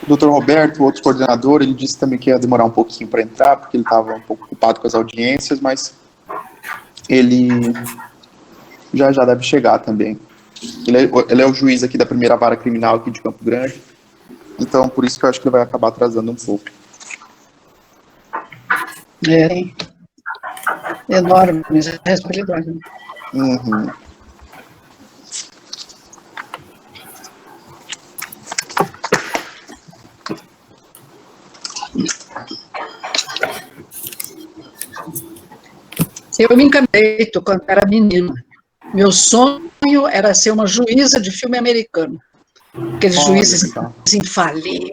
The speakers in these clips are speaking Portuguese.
O Dr. Roberto, o outro coordenador, ele disse também que ia demorar um pouquinho para entrar, porque ele estava um pouco ocupado com as audiências, mas ele já deve chegar também. Ele é o juiz aqui da primeira vara criminal aqui de Campo Grande, então por isso que eu acho que ele vai acabar atrasando um pouco. Enorme a responsabilidade. Uhum. Eu me encantei quando era menina. Meu sonho era ser uma juíza de filme americano. Aqueles juízes infalíveis.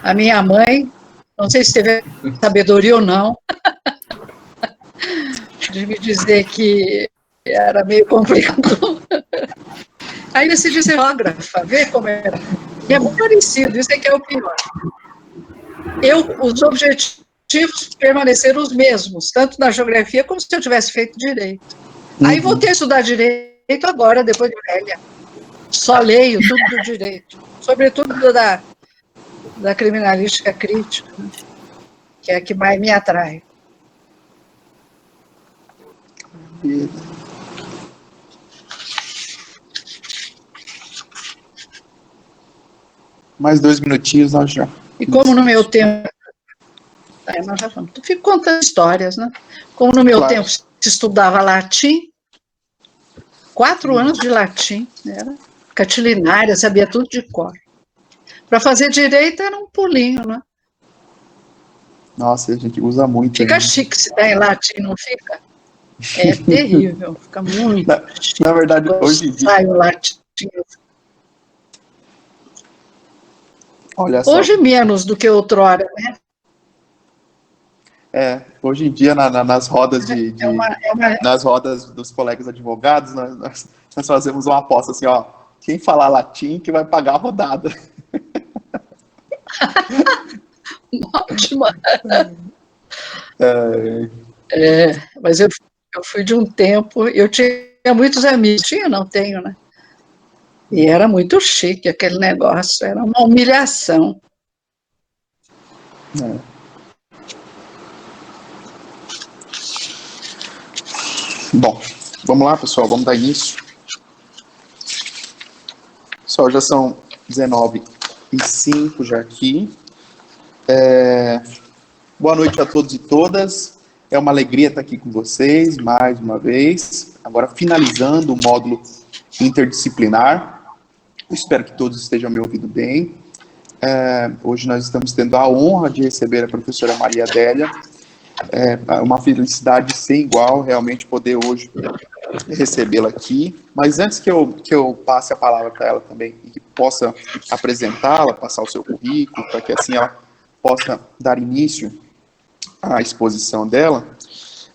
A minha mãe, não sei se teve sabedoria ou não, de me dizer que era meio complicado. Aí decidi ser geógrafa, ver como era. E é muito parecido, isso é que é o pior. Os objetivos permaneceram os mesmos, tanto na geografia como se eu tivesse feito direito. Aí voltei a estudar direito agora, depois de velha. Só leio tudo do direito, sobretudo da criminalística crítica, né? Que é a que mais me atrai. Mais 2 minutinhos, nós já. E como no meu tempo... nós já vamos. Tu fica contando histórias, né? Como no meu tempo se estudava latim, 4 anos de latim, era catilinária, sabia tudo de cor. Para fazer direito era um pulinho, né? Nossa, a gente usa muito. Fica chique se dá em latim, não fica? É terrível, fica muito chique. Na verdade, hoje em dia... Sai o latim. Olha só. Hoje menos do que outrora, né? Hoje em dia, nas rodas nas rodas dos colegas advogados, nós fazemos uma aposta assim, ó, quem falar latim que vai pagar a rodada. Ótima. Mas eu fui de um tempo, eu tinha muitos amigos, não tenho, né? E era muito chique aquele negócio, era uma humilhação. Bom, vamos lá, pessoal, vamos dar início. Pessoal, já são 19h05 já aqui. Boa noite a todos e todas. É uma alegria estar aqui com vocês, mais uma vez. Agora, finalizando o módulo interdisciplinar. Eu espero que todos estejam me ouvindo bem. Hoje nós estamos tendo a honra de receber a professora Maria Adélia. Uma felicidade sem igual, realmente, poder hoje recebê-la aqui. Mas antes que eu passe a palavra para ela também, e que possa apresentá-la, passar o seu currículo, para que assim ela possa dar início à exposição dela,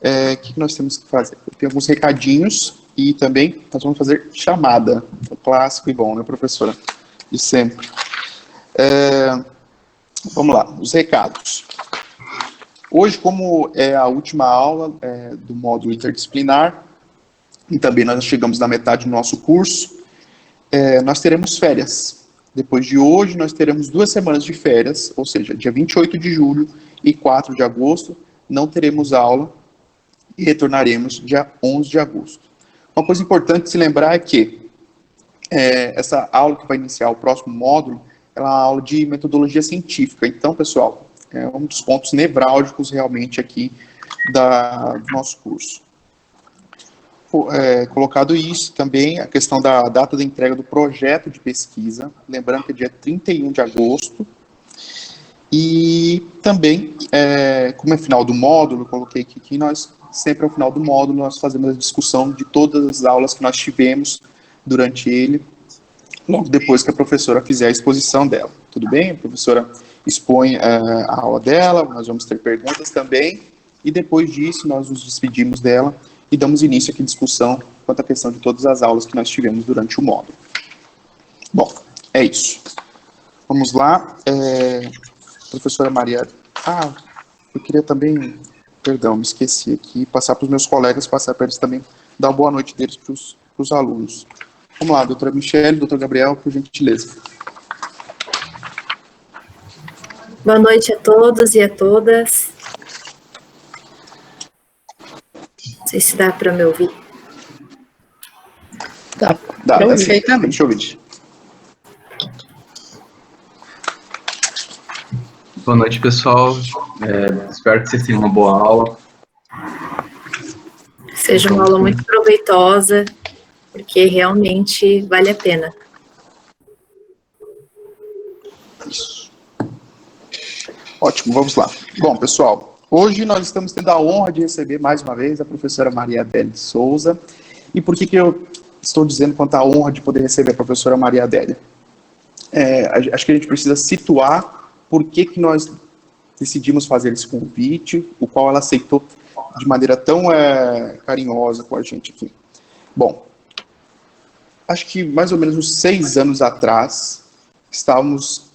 o que nós temos que fazer? Tem alguns recadinhos e também nós vamos fazer chamada, o clássico e bom, né, professora? De sempre. Vamos lá, os recados. Hoje, como é a última aula do módulo interdisciplinar, e também nós chegamos na metade do nosso curso, nós teremos férias. Depois de hoje, nós teremos 2 semanas de férias, ou seja, dia 28 de julho e 4 de agosto, não teremos aula e retornaremos dia 11 de agosto. Uma coisa importante de se lembrar é que essa aula que vai iniciar o próximo módulo, ela é uma aula de metodologia científica. Então, pessoal, é um dos pontos nevrálgicos realmente aqui do nosso curso. Colocado isso também, a questão da data da entrega do projeto de pesquisa, lembrando que é dia 31 de agosto, e também, como é final do módulo, eu coloquei aqui que nós, sempre ao final do módulo, nós fazemos a discussão de todas as aulas que nós tivemos durante ele, logo depois que a professora fizer a exposição dela. Tudo bem? A professora expõe a aula dela, nós vamos ter perguntas também, e depois disso nós nos despedimos dela e damos início aqui à discussão quanto à questão de todas as aulas que nós tivemos durante o módulo. Bom, é isso. Vamos lá. Professora Maria... eu queria também, perdão, me esqueci aqui, passar para os meus colegas, passar para eles também, dar uma boa noite deles para os alunos. Vamos lá, doutora Michele, doutor Gabriel, por gentileza. Boa noite a todos e a todas. Não sei se dá para me ouvir. Dá perfeitamente. Deixa eu ouvir. Boa noite, pessoal. Espero que vocês tenham uma boa aula. Seja uma aula muito proveitosa, porque realmente vale a pena. Isso. Ótimo, vamos lá. Bom, pessoal, hoje nós estamos tendo a honra de receber mais uma vez a professora Maria Adélia de Souza. E por que eu estou dizendo quanto à honra de poder receber a professora Maria Adélia? Acho que a gente precisa situar por que nós decidimos fazer esse convite, o qual ela aceitou de maneira tão carinhosa com a gente aqui. Bom, acho que mais ou menos uns 6 anos atrás, estávamos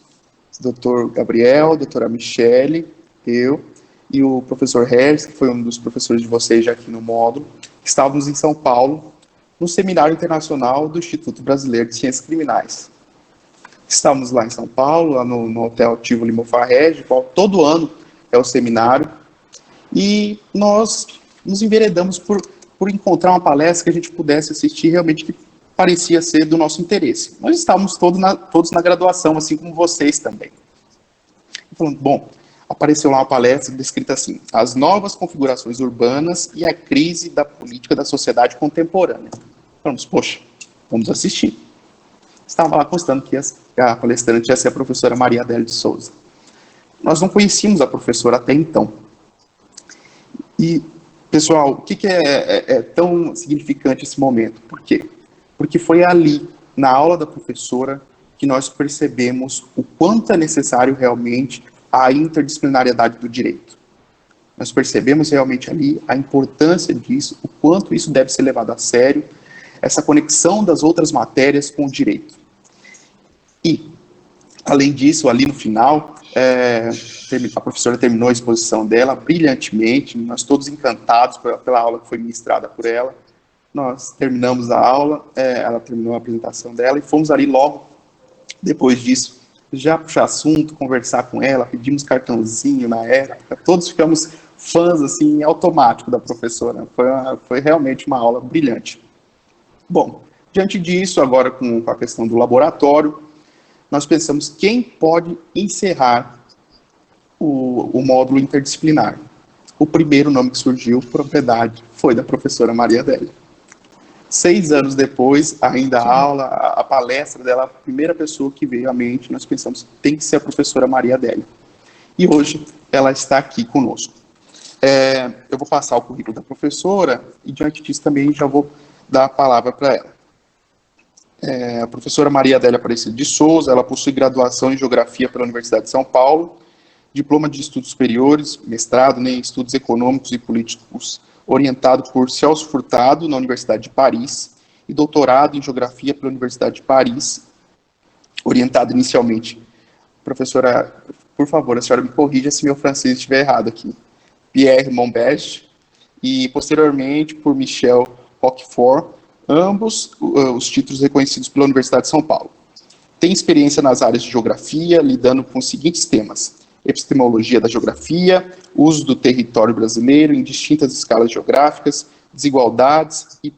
Dr. Gabriel, doutora Michele, eu e o professor Harris, que foi um dos professores de vocês já aqui no módulo, estávamos em São Paulo, no Seminário Internacional do Instituto Brasileiro de Ciências Criminais. Estávamos lá em São Paulo, lá no Hotel Tivoli Mofarrege, qual todo ano é o seminário, e nós nos enveredamos por encontrar uma palestra que a gente pudesse assistir realmente que parecia ser do nosso interesse. Nós estávamos todos na graduação, assim como vocês também. Falando, bom, apareceu lá uma palestra descrita assim: as novas configurações urbanas e a crise da política da sociedade contemporânea. Falamos, poxa, vamos assistir. Estava lá constando que a palestrante ia ser a professora Maria Adélia de Souza. Nós não conhecíamos a professora até então. E, pessoal, o que é tão significante esse momento? Por quê? Porque foi ali, na aula da professora, que nós percebemos o quanto é necessário realmente a interdisciplinariedade do direito. Nós percebemos realmente ali a importância disso, o quanto isso deve ser levado a sério, essa conexão das outras matérias com o direito. E, além disso, ali no final, a professora terminou a exposição dela brilhantemente, nós todos encantados pela aula que foi ministrada por ela. Nós terminamos a aula, ela terminou a apresentação dela e fomos ali logo, depois disso, já puxar assunto, conversar com ela, pedimos cartãozinho na época, todos ficamos fãs, assim, automático da professora. Foi realmente uma aula brilhante. Bom, diante disso, agora com a questão do laboratório, nós pensamos quem pode encerrar o módulo interdisciplinar. O primeiro nome que surgiu, propriedade, foi da professora Maria Adélia. 6 anos depois, ainda a aula, a palestra dela, a primeira pessoa que veio à mente, nós pensamos, tem que ser a professora Maria Adélia. E hoje, ela está aqui conosco. Eu vou passar o currículo da professora, e diante disso também já vou dar a palavra para ela. A professora Maria Adélia Aparecida de Souza, ela possui graduação em Geografia pela Universidade de São Paulo, diploma de Estudos Superiores, mestrado em Estudos Econômicos e Políticos, orientado por Celso Furtado, na Universidade de Paris, e doutorado em Geografia pela Universidade de Paris, orientado inicialmente. Professora, por favor, a senhora me corrija se meu francês estiver errado aqui. Pierre Monbege, e posteriormente por Michel Roquefort, ambos os títulos reconhecidos pela Universidade de São Paulo. Tem experiência nas áreas de geografia, lidando com os seguintes temas: epistemologia da geografia, uso do território brasileiro em distintas escalas geográficas, desigualdades e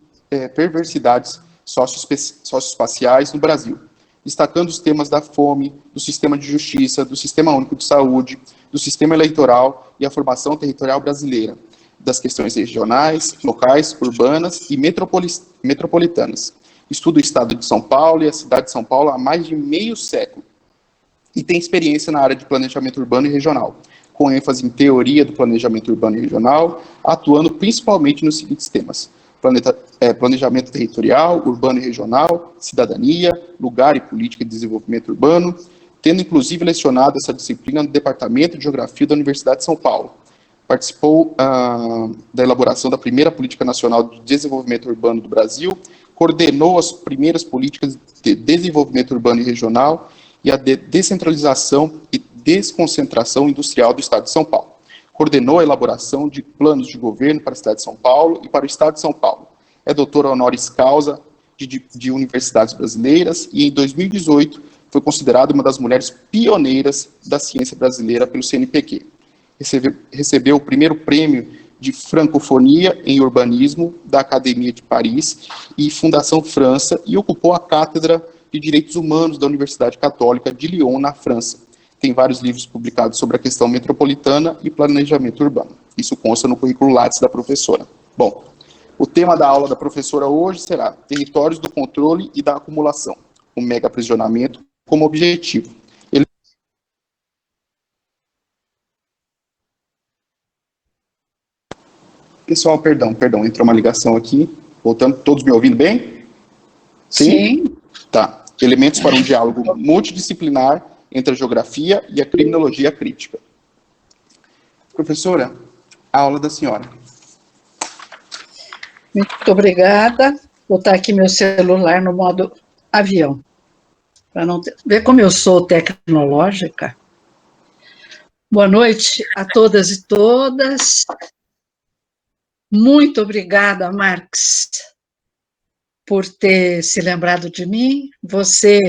perversidades socioespaciais no Brasil, destacando os temas da fome, do sistema de justiça, do sistema único de saúde, do sistema eleitoral e a formação territorial brasileira, das questões regionais, locais, urbanas e metropolitanas. Estuda o estado de São Paulo e a cidade de São Paulo há mais de meio século e tem experiência na área de planejamento urbano e regional, com ênfase em teoria do planejamento urbano e regional, atuando principalmente nos seguintes temas: planejamento territorial, urbano e regional, cidadania, lugar e política de desenvolvimento urbano, tendo inclusive lecionado essa disciplina no Departamento de Geografia da Universidade de São Paulo. Participou da elaboração da primeira Política Nacional de Desenvolvimento Urbano do Brasil, coordenou as primeiras políticas de desenvolvimento urbano e regional e a descentralização e desconcentração industrial do Estado de São Paulo. Coordenou a elaboração de planos de governo para a cidade de São Paulo e para o Estado de São Paulo. É doutora honoris causa de universidades brasileiras e, em 2018, foi considerada uma das mulheres pioneiras da ciência brasileira pelo CNPq. Recebeu o primeiro prêmio de francofonia em urbanismo da Academia de Paris e Fundação França e ocupou a cátedra de Direitos Humanos da Universidade Católica de Lyon, na França. Tem vários livros publicados sobre a questão metropolitana e planejamento urbano. Isso consta no currículo Lattes da professora. Bom, o tema da aula da professora hoje será Territórios do Controle e da Acumulação, o mega aprisionamento como objetivo. Pessoal, perdão, entrou uma ligação aqui. Voltando, todos me ouvindo bem? Sim. Tá. Elementos para um diálogo multidisciplinar entre a geografia e a criminologia crítica. Professora, a aula da senhora. Muito obrigada. Vou botar aqui meu celular no modo avião, para não ver como eu sou tecnológica. Boa noite a todas e todas. Muito obrigada, Marx, por ter se lembrado de mim, você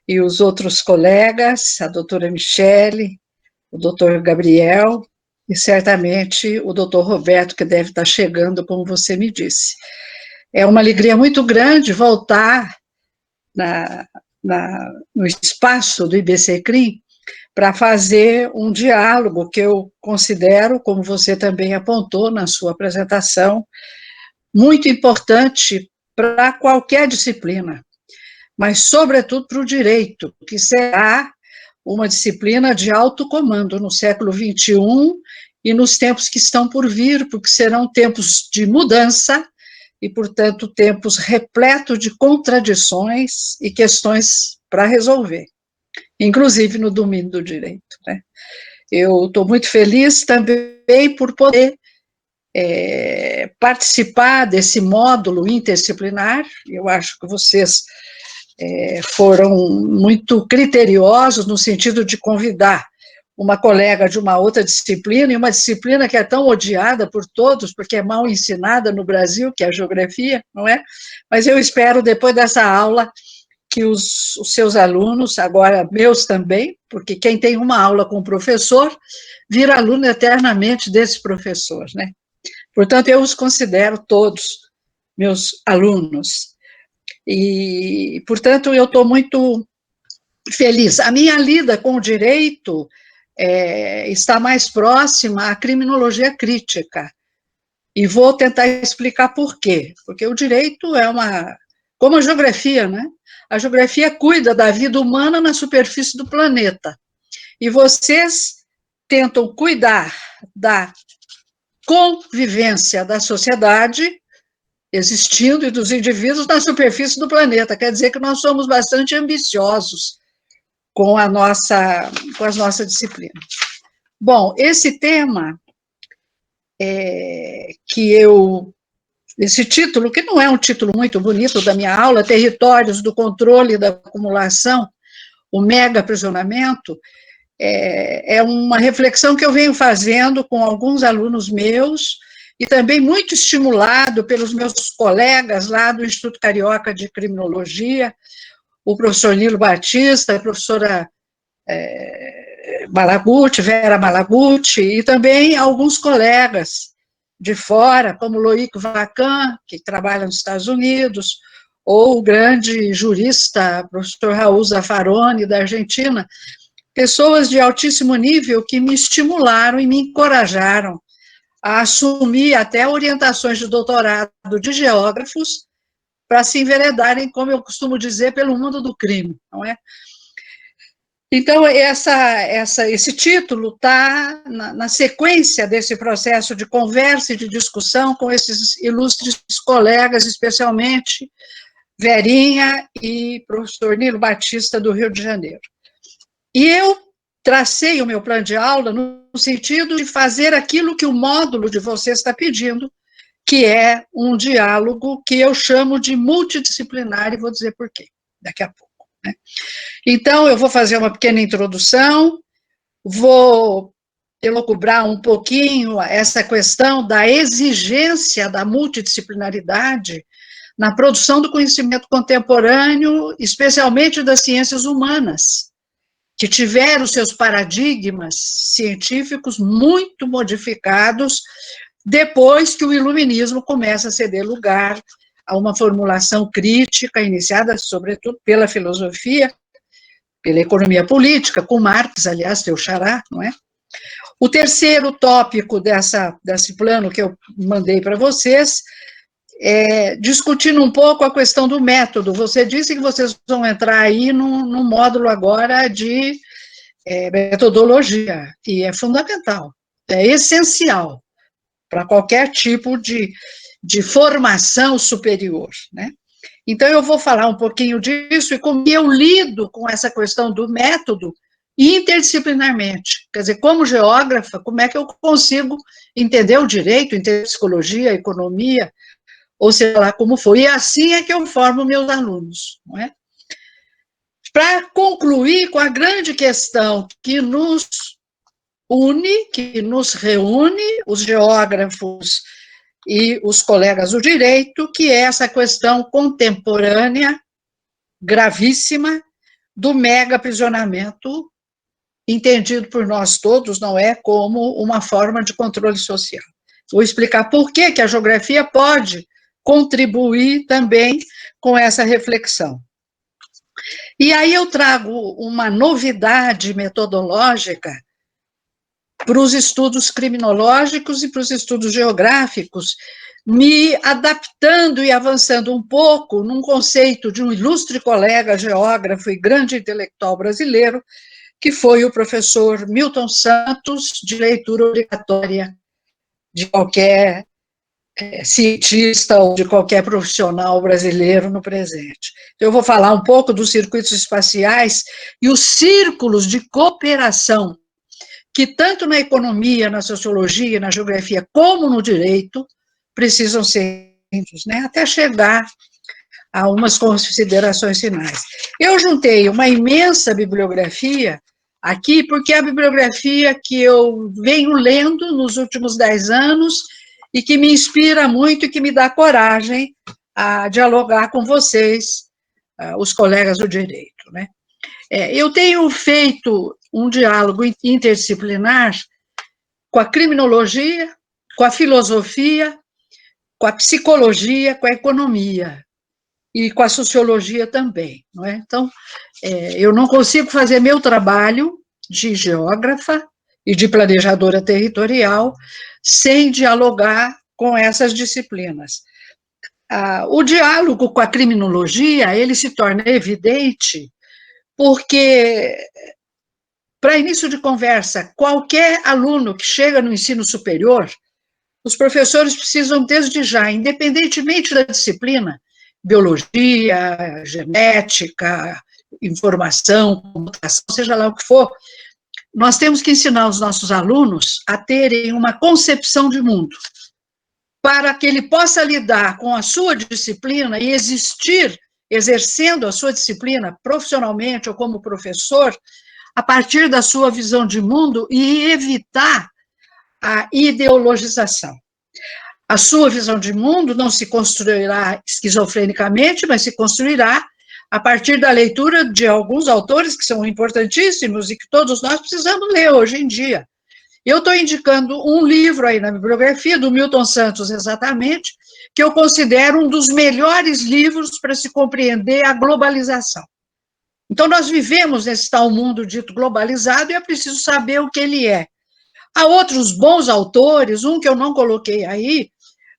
e os outros colegas, a doutora Michele, o doutor Gabriel, e certamente o doutor Roberto, que deve estar chegando, como você me disse. É uma alegria muito grande voltar no espaço do IBCCRIM para fazer um diálogo que eu considero, como você também apontou na sua apresentação, muito importante para qualquer disciplina, mas, sobretudo, para o direito, que será uma disciplina de alto comando no século XXI e nos tempos que estão por vir, porque serão tempos de mudança e, portanto, tempos repletos de contradições e questões para resolver, inclusive no domínio do direito, né? Eu estou muito feliz também por poder participar desse módulo interdisciplinar. Eu acho que vocês foram muito criteriosos no sentido de convidar uma colega de uma outra disciplina, e uma disciplina que é tão odiada por todos, porque é mal ensinada no Brasil, que é a geografia, não é? Mas eu espero, depois dessa aula, que os seus alunos, agora meus também, porque quem tem uma aula com o professor, vira aluno eternamente desse professor, né? Portanto, eu os considero todos meus alunos. E, portanto, eu estou muito feliz. A minha lida com o direito está mais próxima à criminologia crítica. E vou tentar explicar por quê. Porque o direito como a geografia, né? A geografia cuida da vida humana na superfície do planeta. E vocês tentam cuidar da convivência da sociedade existindo e dos indivíduos na superfície do planeta. Quer dizer que nós somos bastante ambiciosos com as nossas disciplinas. Bom, esse tema esse título, que não é um título muito bonito da minha aula, Territórios do Controle e da Acumulação, o mega aprisionamento, é uma reflexão que eu venho fazendo com alguns alunos meus, e também muito estimulado pelos meus colegas lá do Instituto Carioca de Criminologia, o professor Nilo Batista, a professora Vera Malaguti, e também alguns colegas de fora, como Loic Vacan, que trabalha nos Estados Unidos, ou o grande jurista, professor Raul Zaffaroni, da Argentina, pessoas de altíssimo nível que me estimularam e me encorajaram a assumir até orientações de doutorado de geógrafos para se enveredarem, como eu costumo dizer, pelo mundo do crime, não é? Então, esse título está na sequência desse processo de conversa e de discussão com esses ilustres colegas, especialmente Verinha e professor Nilo Batista, do Rio de Janeiro. E eu tracei o meu plano de aula no sentido de fazer aquilo que o módulo de vocês está pedindo, que é um diálogo que eu chamo de multidisciplinar, e vou dizer por quê daqui a pouco, né? Então, eu vou fazer uma pequena introdução, vou elocubrar um pouquinho essa questão da exigência da multidisciplinaridade na produção do conhecimento contemporâneo, especialmente das ciências humanas, que tiveram seus paradigmas científicos muito modificados depois que o iluminismo começa a ceder lugar a uma formulação crítica, iniciada, sobretudo, pela filosofia, pela economia política, com Marx, aliás, teu xará, não é? O terceiro tópico desse plano que eu mandei para vocês é discutindo um pouco a questão do método. Você disse que vocês vão entrar aí no módulo agora de metodologia, e é fundamental, é essencial para qualquer tipo de formação superior, né? Então, eu vou falar um pouquinho disso e como eu lido com essa questão do método interdisciplinarmente. Quer dizer, como geógrafa, como é que eu consigo entender o direito, entender a psicologia, a economia, ou seja lá como for. E assim é que eu formo meus alunos, não é? Para concluir com a grande questão que nos une, que nos reúne, os geógrafos e os colegas do direito, que é essa questão contemporânea, gravíssima, do mega aprisionamento, entendido por nós todos, não é, como uma forma de controle social. Vou explicar por que a geografia pode contribuir também com essa reflexão. E aí eu trago uma novidade metodológica para os estudos criminológicos e para os estudos geográficos, me adaptando e avançando um pouco num conceito de um ilustre colega geógrafo e grande intelectual brasileiro, que foi o professor Milton Santos, de leitura obrigatória de qualquer cientista ou de qualquer profissional brasileiro no presente. Eu vou falar um pouco dos circuitos espaciais e os círculos de cooperação que tanto na economia, na sociologia, na geografia, como no direito, precisam ser, né, até chegar a umas considerações finais. Eu juntei uma imensa bibliografia aqui, porque é a bibliografia que eu venho lendo nos últimos 10 anos e que me inspira muito e que me dá coragem a dialogar com vocês, os colegas do direito, né? Eu tenho feito um diálogo interdisciplinar com a criminologia, com a filosofia, com a psicologia, com a economia e com a sociologia também, não é? Então, eu não consigo fazer meu trabalho de geógrafa e de planejadora territorial sem dialogar com essas disciplinas. O diálogo com a criminologia, ele se torna evidente porque, para início de conversa, qualquer aluno que chega no ensino superior, os professores precisam, desde já, independentemente da disciplina, biologia, genética, informação, computação, seja lá o que for, nós temos que ensinar os nossos alunos a terem uma concepção de mundo, para que ele possa lidar com a sua disciplina e existir, exercendo a sua disciplina profissionalmente ou como professor, a partir da sua visão de mundo e evitar a ideologização. A sua visão de mundo não se construirá esquizofrenicamente, mas se construirá a partir da leitura de alguns autores que são importantíssimos e que todos nós precisamos ler hoje em dia. Eu estou indicando um livro aí na bibliografia, do Milton Santos, exatamente, que eu considero um dos melhores livros para se compreender a globalização. Então, nós vivemos nesse tal mundo dito globalizado e é preciso saber o que ele é. Há outros bons autores, um que eu não coloquei aí,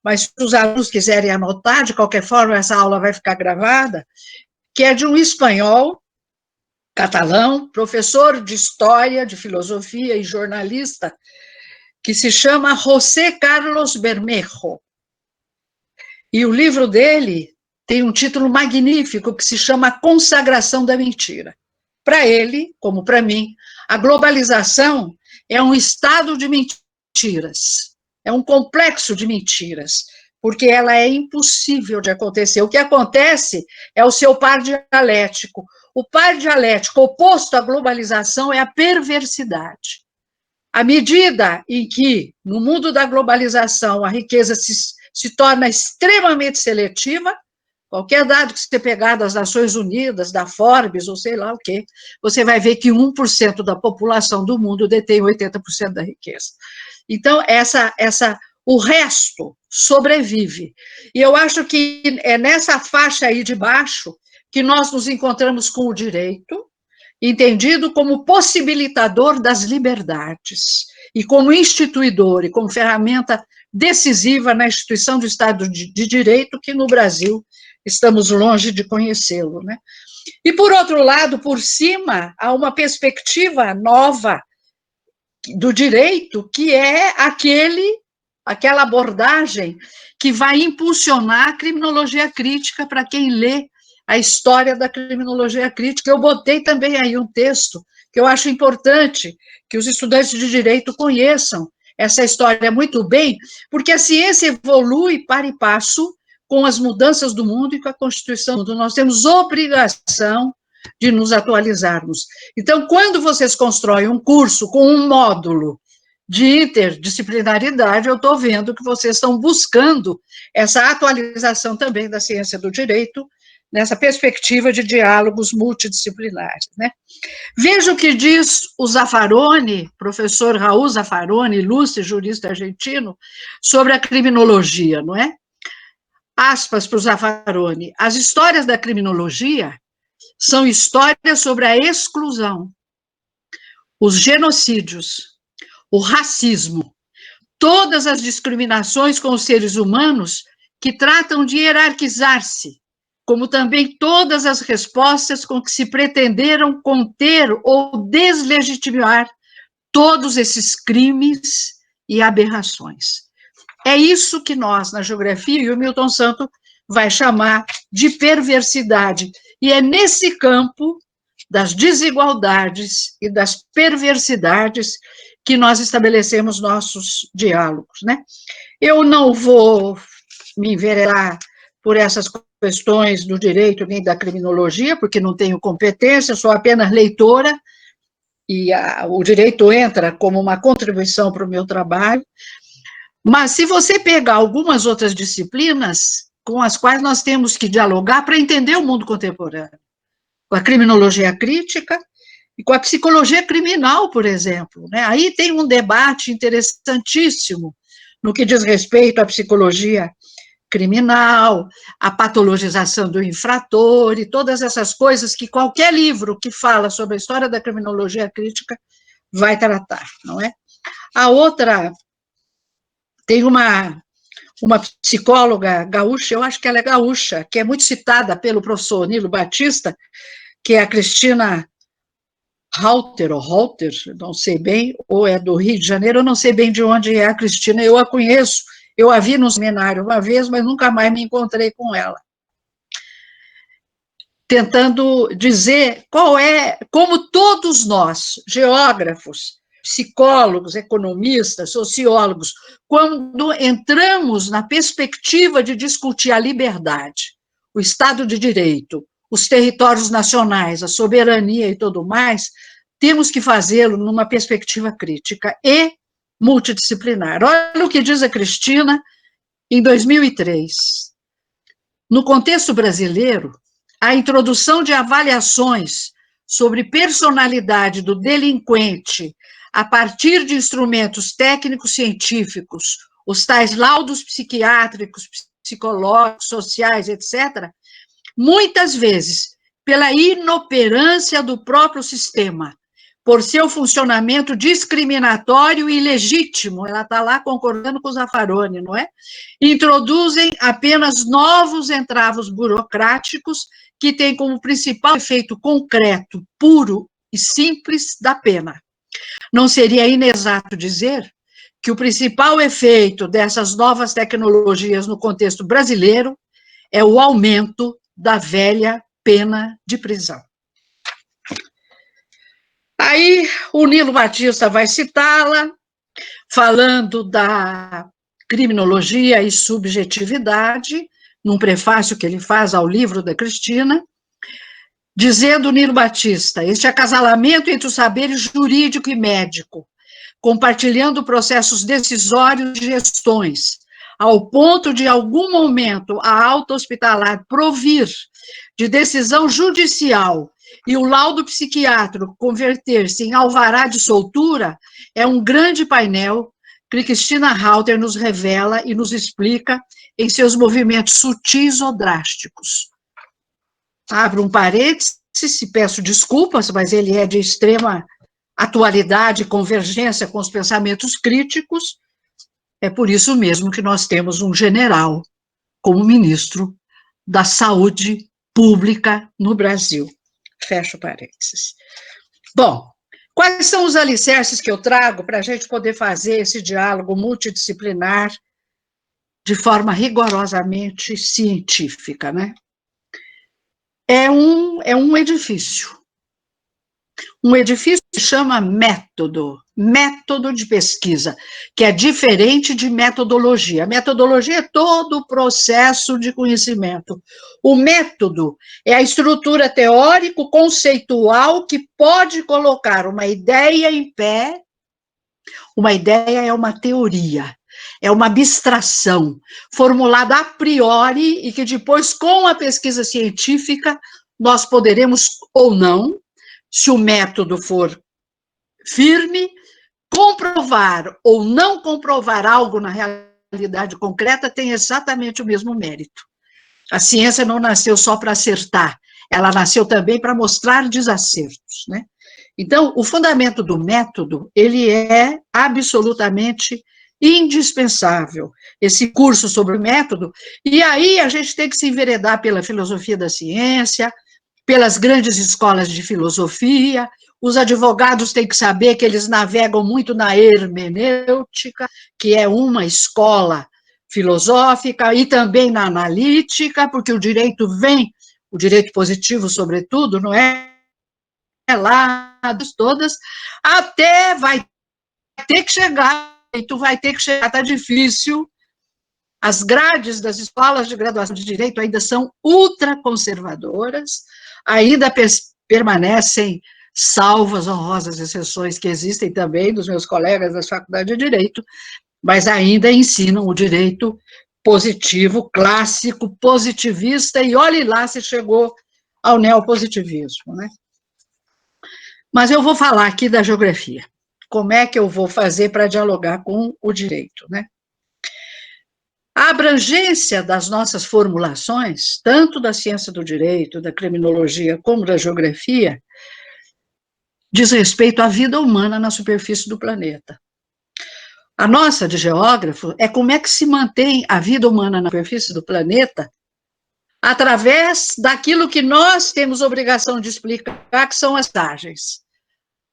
mas se os alunos quiserem anotar, de qualquer forma, essa aula vai ficar gravada, que é de um espanhol, catalão, professor de história, de filosofia e jornalista, que se chama José Carlos Bermejo. E o livro dele tem um título magnífico que se chama A Consagração da Mentira. Para ele, como para mim, a globalização é um estado de mentiras, é um complexo de mentiras, porque ela é impossível de acontecer. O que acontece é o seu par dialético. O par dialético oposto à globalização é a perversidade. À medida em que, no mundo da globalização, a riqueza se torna extremamente seletiva, qualquer dado que você pegar das Nações Unidas, da Forbes, ou sei lá o quê, você vai ver que 1% da população do mundo detém 80% da riqueza. Então, o resto sobrevive. E eu acho que é nessa faixa aí de baixo que nós nos encontramos com o direito, entendido como possibilitador das liberdades, e como instituidor, e como ferramenta decisiva na instituição do Estado de Direito, que no Brasil estamos longe de conhecê-lo, né? E, por outro lado, por cima, há uma perspectiva nova do direito, que é aquela abordagem que vai impulsionar a criminologia crítica para quem lê a história da criminologia crítica. Eu botei também aí um texto que eu acho importante que os estudantes de direito conheçam essa história muito bem, porque a ciência evolui para e passo com as mudanças do mundo e com a Constituição do mundo. Nós temos obrigação de nos atualizarmos. Então, quando vocês constroem um curso com um módulo de interdisciplinaridade, eu estou vendo que vocês estão buscando essa atualização também da ciência do direito, nessa perspectiva de diálogos multidisciplinares, né? Veja o que diz o Zaffaroni, professor Raul Zaffaroni, ilustre jurista argentino, sobre a criminologia, não é? Aspas para o Zaffaroni: as histórias da criminologia são histórias sobre a exclusão, os genocídios, o racismo, todas as discriminações com os seres humanos que tratam de hierarquizar-se, como também todas as respostas com que se pretenderam conter ou deslegitimar todos esses crimes e aberrações. É isso que nós, na geografia, e o Milton Santos vai chamar de perversidade. E é nesse campo das desigualdades e das perversidades que nós estabelecemos nossos diálogos, né? Eu não vou me enveredar por essas questões do direito nem da criminologia, porque não tenho competência, sou apenas leitora, e o direito entra como uma contribuição para o meu trabalho. Mas se você pegar algumas outras disciplinas com as quais nós temos que dialogar para entender o mundo contemporâneo, com a criminologia crítica e com a psicologia criminal, por exemplo, né? Aí tem um debate interessantíssimo no que diz respeito à psicologia criminal, a patologização do infrator e todas essas coisas que qualquer livro que fala sobre a história da criminologia crítica vai tratar, não é? A outra, tem uma psicóloga gaúcha, eu acho que ela é gaúcha, que é muito citada pelo professor Nilo Batista, que é a Cristina Halter, não sei bem, ou é do Rio de Janeiro, eu não sei bem de onde é a Cristina, eu a conheço, eu a vi no seminário uma vez, mas nunca mais me encontrei com ela. Tentando dizer como todos nós, geógrafos, psicólogos, economistas, sociólogos, quando entramos na perspectiva de discutir a liberdade, o Estado de Direito, os territórios nacionais, a soberania e tudo mais, temos que fazê-lo numa perspectiva crítica e multidisciplinar. Olha o que diz a Cristina em 2003. No contexto brasileiro, a introdução de avaliações sobre personalidade do delinquente a partir de instrumentos técnicos científicos, os tais laudos psiquiátricos, psicológicos, sociais, etc., muitas vezes pela inoperância do próprio sistema, por seu funcionamento discriminatório e ilegítimo, ela está lá concordando com o Zaffaroni, não é? Introduzem apenas novos entravos burocráticos que têm como principal efeito concreto, puro e simples da pena. Não seria inexato dizer que o principal efeito dessas novas tecnologias no contexto brasileiro é o aumento da velha pena de prisão. Aí o Nilo Batista vai citá-la, falando da criminologia e subjetividade, num prefácio que ele faz ao livro da Cristina, dizendo Nilo Batista: este acasalamento entre o saber jurídico e médico, compartilhando processos decisórios de gestões, ao ponto de, em algum momento, a alta hospitalar provir de decisão judicial e o laudo psiquiátrico converter-se em alvará de soltura, é um grande painel que Cristina Halter nos revela e nos explica em seus movimentos sutis ou drásticos. Abro um parênteses e peço desculpas, mas ele é de extrema atualidade e convergência com os pensamentos críticos. É por isso mesmo que nós temos um general como ministro da Saúde Pública no Brasil. Fecho parênteses. Bom, quais são os alicerces que eu trago para a gente poder fazer esse diálogo multidisciplinar de forma rigorosamente científica, né? É um edifício. Um edifício que chama método de pesquisa, que é diferente de metodologia. A metodologia é todo o processo de conhecimento. O método é a estrutura teórico-conceitual que pode colocar uma ideia em pé. Uma ideia é uma teoria, é uma abstração, formulada a priori e que depois, com a pesquisa científica, nós poderemos ou não, se o método for firme, comprovar ou não comprovar algo na realidade concreta tem exatamente o mesmo mérito. A ciência não nasceu só para acertar, ela nasceu também para mostrar desacertos, né? Então, o fundamento do método, ele é absolutamente indispensável, esse curso sobre o método, e aí a gente tem que se enveredar pela filosofia da ciência, pelas grandes escolas de filosofia, os advogados têm que saber que eles navegam muito na hermenêutica, que é uma escola filosófica, e também na analítica, porque o direito positivo, sobretudo, não é lá, todas, até vai ter que chegar, e tu vai ter que chegar, está difícil. As grades das escolas de graduação de direito ainda são ultraconservadoras, ainda permanecem, salvo as honrosas exceções que existem também dos meus colegas das faculdades de direito, mas ainda ensinam o direito positivo, clássico, positivista, e olhe lá se chegou ao neopositivismo, né? Mas eu vou falar aqui da geografia. Como é que eu vou fazer para dialogar com o direito, né? A abrangência das nossas formulações, tanto da ciência do direito, da criminologia, como da geografia, diz respeito à vida humana na superfície do planeta. A nossa, de geógrafo, é como é que se mantém a vida humana na superfície do planeta através daquilo que nós temos obrigação de explicar, que são as paisagens.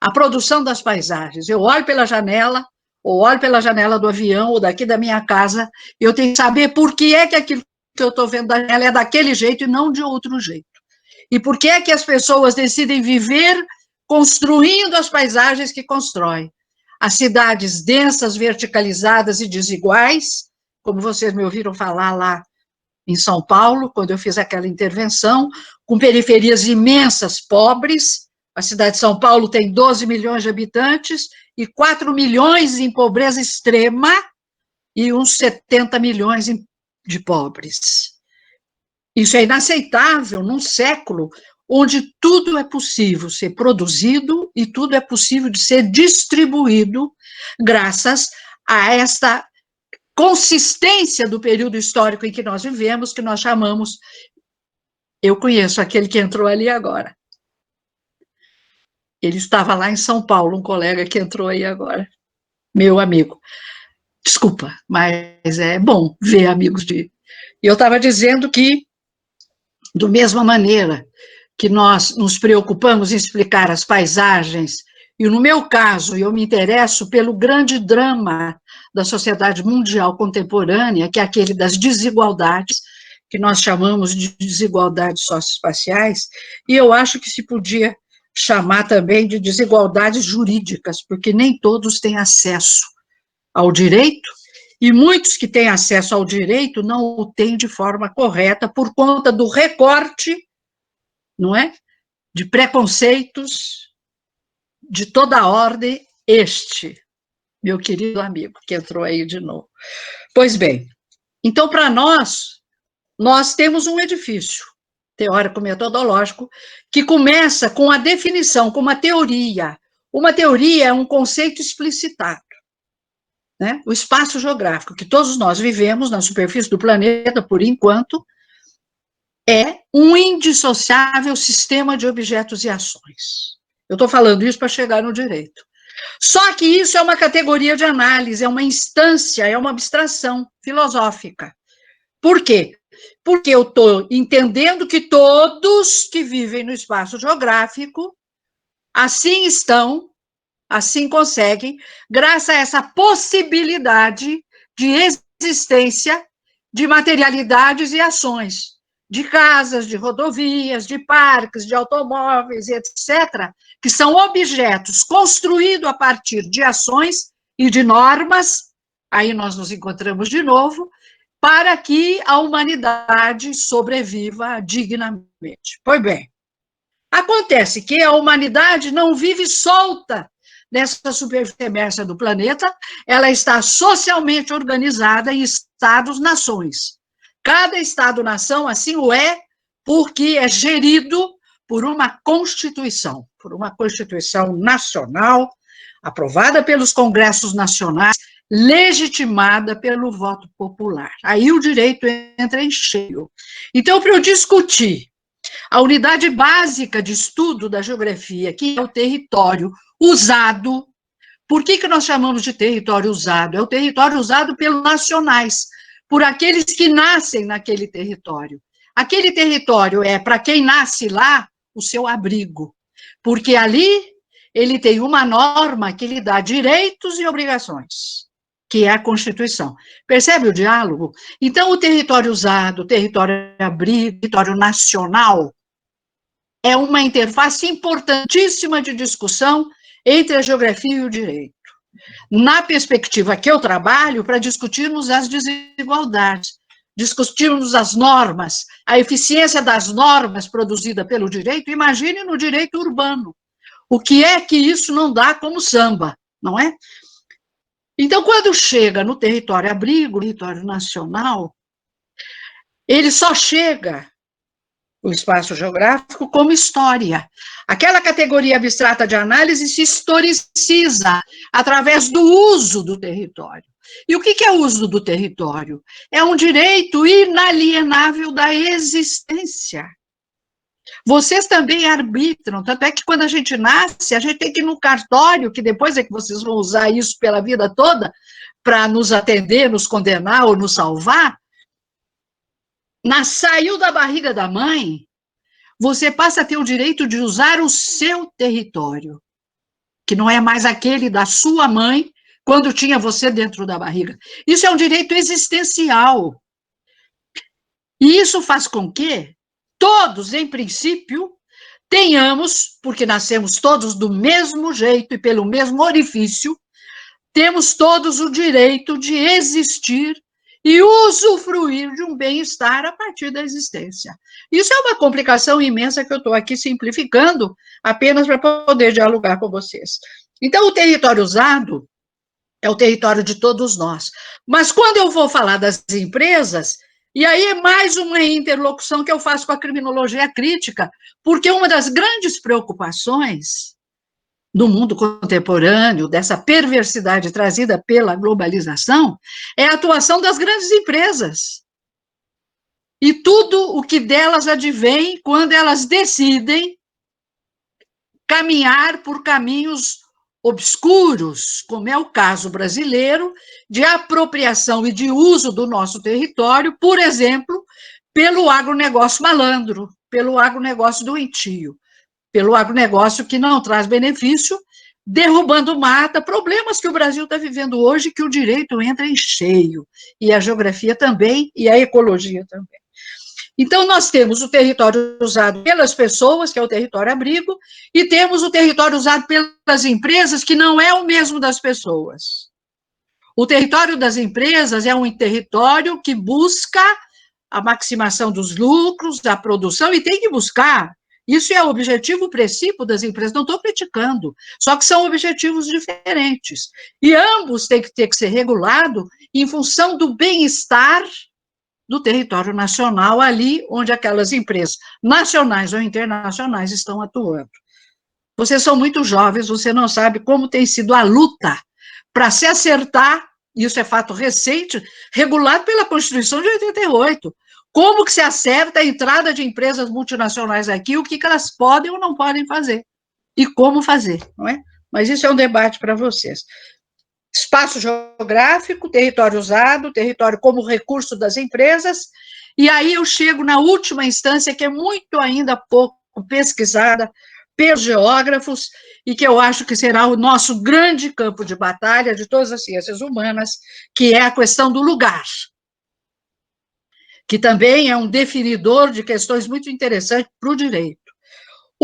A produção das paisagens. Eu olho pela janela, ou olho pela janela do avião, ou daqui da minha casa, e eu tenho que saber por que é que aquilo que eu estou vendo da janela é daquele jeito e não de outro jeito. E por que é que as pessoas decidem viver construindo as paisagens que constroem. As cidades densas, verticalizadas e desiguais, como vocês me ouviram falar lá em São Paulo, quando eu fiz aquela intervenção, com periferias imensas, pobres. A cidade de São Paulo tem 12 milhões de habitantes e 4 milhões em pobreza extrema e uns 70 milhões de pobres. Isso é inaceitável num século onde tudo é possível ser produzido e tudo é possível de ser distribuído graças a esta consistência do período histórico em que nós vivemos, que nós chamamos, eu conheço aquele que entrou ali agora. Ele estava lá em São Paulo, um colega que entrou aí agora, meu amigo. Desculpa, mas é bom ver amigos de... E eu estava dizendo que, da mesma maneira que nós nos preocupamos em explicar as paisagens, e no meu caso, eu me interesso pelo grande drama da sociedade mundial contemporânea, que é aquele das desigualdades, que nós chamamos de desigualdades socioespaciais, e eu acho que se podia chamar também de desigualdades jurídicas, porque nem todos têm acesso ao direito, e muitos que têm acesso ao direito não o têm de forma correta por conta do recorte, não é? De preconceitos de toda a ordem, meu querido amigo, que entrou aí de novo. Pois bem, Então, para nós temos um edifício teórico-metodológico que começa com a definição, com uma teoria. Uma teoria é um conceito explicitado, né? O espaço geográfico que todos nós vivemos na superfície do planeta, por enquanto, é um indissociável sistema de objetos e ações. Eu estou falando isso para chegar no direito. Só que isso é uma categoria de análise, é uma instância, é uma abstração filosófica. Por quê? Porque eu estou entendendo que todos que vivem no espaço geográfico assim estão, assim conseguem, graças a essa possibilidade de existência de materialidades e ações, de casas, de rodovias, de parques, de automóveis, etc., que são objetos construídos a partir de ações e de normas, aí nós nos encontramos de novo, para que a humanidade sobreviva dignamente. Pois bem, acontece que a humanidade não vive solta nessa superfície emersa do planeta, ela está socialmente organizada em estados-nações. Cada estado-nação assim o é, porque é gerido por uma Constituição nacional, aprovada pelos congressos nacionais, legitimada pelo voto popular. Aí o direito entra em cheio. Então, para eu discutir a unidade básica de estudo da geografia, que é o território usado, por que nós chamamos de território usado? É o território usado pelos nacionais, por aqueles que nascem naquele território. Aquele território é, para quem nasce lá, o seu abrigo, porque ali ele tem uma norma que lhe dá direitos e obrigações, que é a Constituição. Percebe o diálogo? Então, o território usado, o território abrigo, o território nacional, é uma interface importantíssima de discussão entre a geografia e o direito. Na perspectiva que eu trabalho, para discutirmos as desigualdades, discutirmos as normas, a eficiência das normas produzida pelo direito, imagine no direito urbano. O que é que isso não dá como samba, não é? Então, quando chega no território abrigo, território nacional, ele só chega, o espaço geográfico, como história. Aquela categoria abstrata de análise se historiciza através do uso do território. E o que é o uso do território? É um direito inalienável da existência. Vocês também arbitram, tanto é que quando a gente nasce, a gente tem que ir no cartório, que depois é que vocês vão usar isso pela vida toda, para nos atender, nos condenar ou nos salvar. Saiu da barriga da mãe, você passa a ter o direito de usar o seu território, que não é mais aquele da sua mãe, quando tinha você dentro da barriga. Isso é um direito existencial. E isso faz com que todos, em princípio, tenhamos, porque nascemos todos do mesmo jeito e pelo mesmo orifício, temos todos o direito de existir e usufruir de um bem-estar a partir da existência. Isso é uma complicação imensa que eu estou aqui simplificando, apenas para poder dialogar com vocês. Então, o território usado é o território de todos nós. Mas quando eu vou falar das empresas, e aí é mais uma interlocução que eu faço com a criminologia crítica, porque uma das grandes preocupações do mundo contemporâneo, dessa perversidade trazida pela globalização, é a atuação das grandes empresas. E tudo o que delas advém quando elas decidem caminhar por caminhos obscuros, como é o caso brasileiro, de apropriação e de uso do nosso território, por exemplo, pelo agronegócio malandro, pelo agronegócio doentio, pelo agronegócio que não traz benefício, derrubando mata, problemas que o Brasil está vivendo hoje, que o direito entra em cheio, e a geografia também, e a ecologia também. Então, nós temos o território usado pelas pessoas, que é o território abrigo, e temos o território usado pelas empresas, que não é o mesmo das pessoas. O território das empresas é um território que busca a maximação dos lucros, da produção, e tem que buscar. Isso é o objetivo princípio das empresas, não estou criticando, só que são objetivos diferentes. E ambos têm que ser regulados em função do bem-estar do território nacional, ali onde aquelas empresas nacionais ou internacionais estão atuando. Vocês são muito jovens, você não sabe como tem sido a luta para se acertar, isso é fato recente, regulado pela Constituição de 88. Como que se acerta a entrada de empresas multinacionais aqui, o que elas podem ou não podem fazer, e como fazer, não é? Mas isso é um debate para vocês. Espaço geográfico, território usado, território como recurso das empresas, e aí eu chego na última instância, que é muito ainda pouco pesquisada pelos geógrafos, e que eu acho que será o nosso grande campo de batalha de todas as ciências humanas, que é a questão do lugar, que também é um definidor de questões muito interessantes para o direito.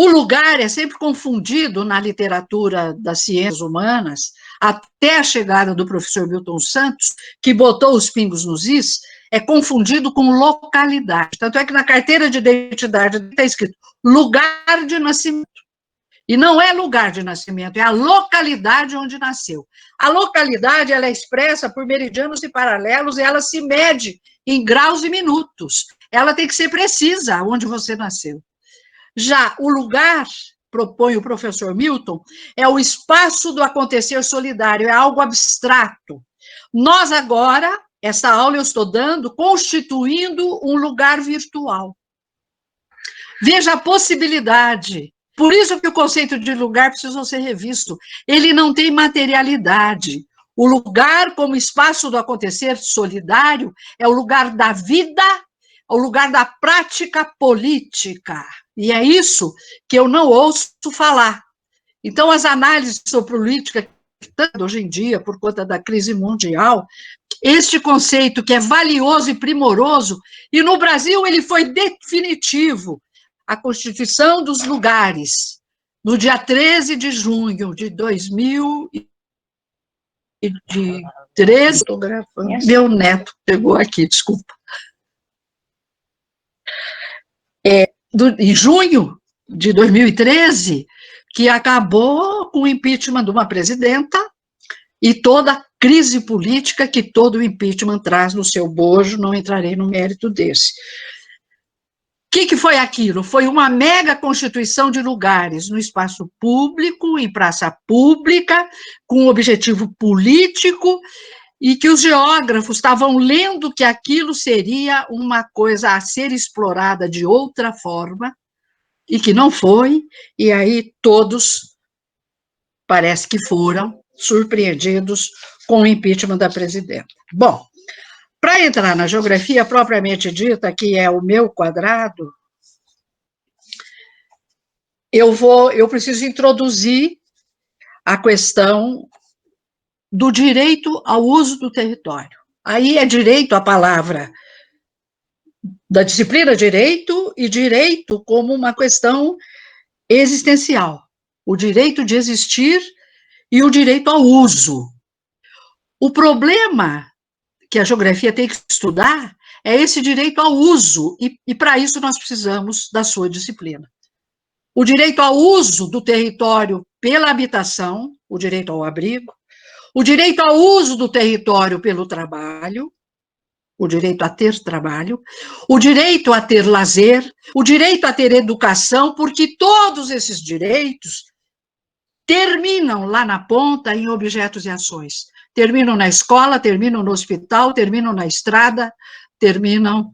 O lugar é sempre confundido na literatura das ciências humanas, até a chegada do professor Milton Santos, que botou os pingos nos is, é confundido com localidade. Tanto é que na carteira de identidade está escrito lugar de nascimento. E não é lugar de nascimento, é a localidade onde nasceu. A localidade ela é expressa por meridianos e paralelos e ela se mede em graus e minutos. Ela tem que ser precisa onde você nasceu. Já o lugar, propõe o professor Milton, é o espaço do acontecer solidário, é algo abstrato. Nós agora, essa aula eu estou dando, constituindo um lugar virtual. Veja a possibilidade. Por isso que o conceito de lugar precisa ser revisto. Ele não tem materialidade. O lugar, como espaço do acontecer solidário, é o lugar da vida, é o lugar da prática política. E é isso que eu não ouço falar. Então, as análises sobre política, hoje em dia, por conta da crise mundial, este conceito que é valioso e primoroso, e no Brasil ele foi definitivo, a Constituição dos Lugares, no dia 13 de junho de 2013, meu neto pegou aqui, desculpa. Em junho de 2013, que acabou com o impeachment de uma presidenta e toda a crise política que todo o impeachment traz no seu bojo, não entrarei no mérito desse. O que foi aquilo? Foi uma mega constituição de lugares no espaço público, em praça pública, com um objetivo político, e que os geógrafos estavam lendo que aquilo seria uma coisa a ser explorada de outra forma, e que não foi, e aí todos parece que foram surpreendidos com o impeachment da presidenta. Bom, para entrar na geografia propriamente dita, que é o meu quadrado, eu preciso introduzir a questão do direito ao uso do território. Aí é direito a palavra da disciplina direito e direito como uma questão existencial. O direito de existir e o direito ao uso. O problema que a geografia tem que estudar é esse direito ao uso, e para isso nós precisamos da sua disciplina. O direito ao uso do território pela habitação, o direito ao abrigo, o direito ao uso do território pelo trabalho, o direito a ter trabalho, o direito a ter lazer, o direito a ter educação, porque todos esses direitos terminam lá na ponta em objetos e ações. Terminam na escola, terminam no hospital, terminam na estrada, terminam,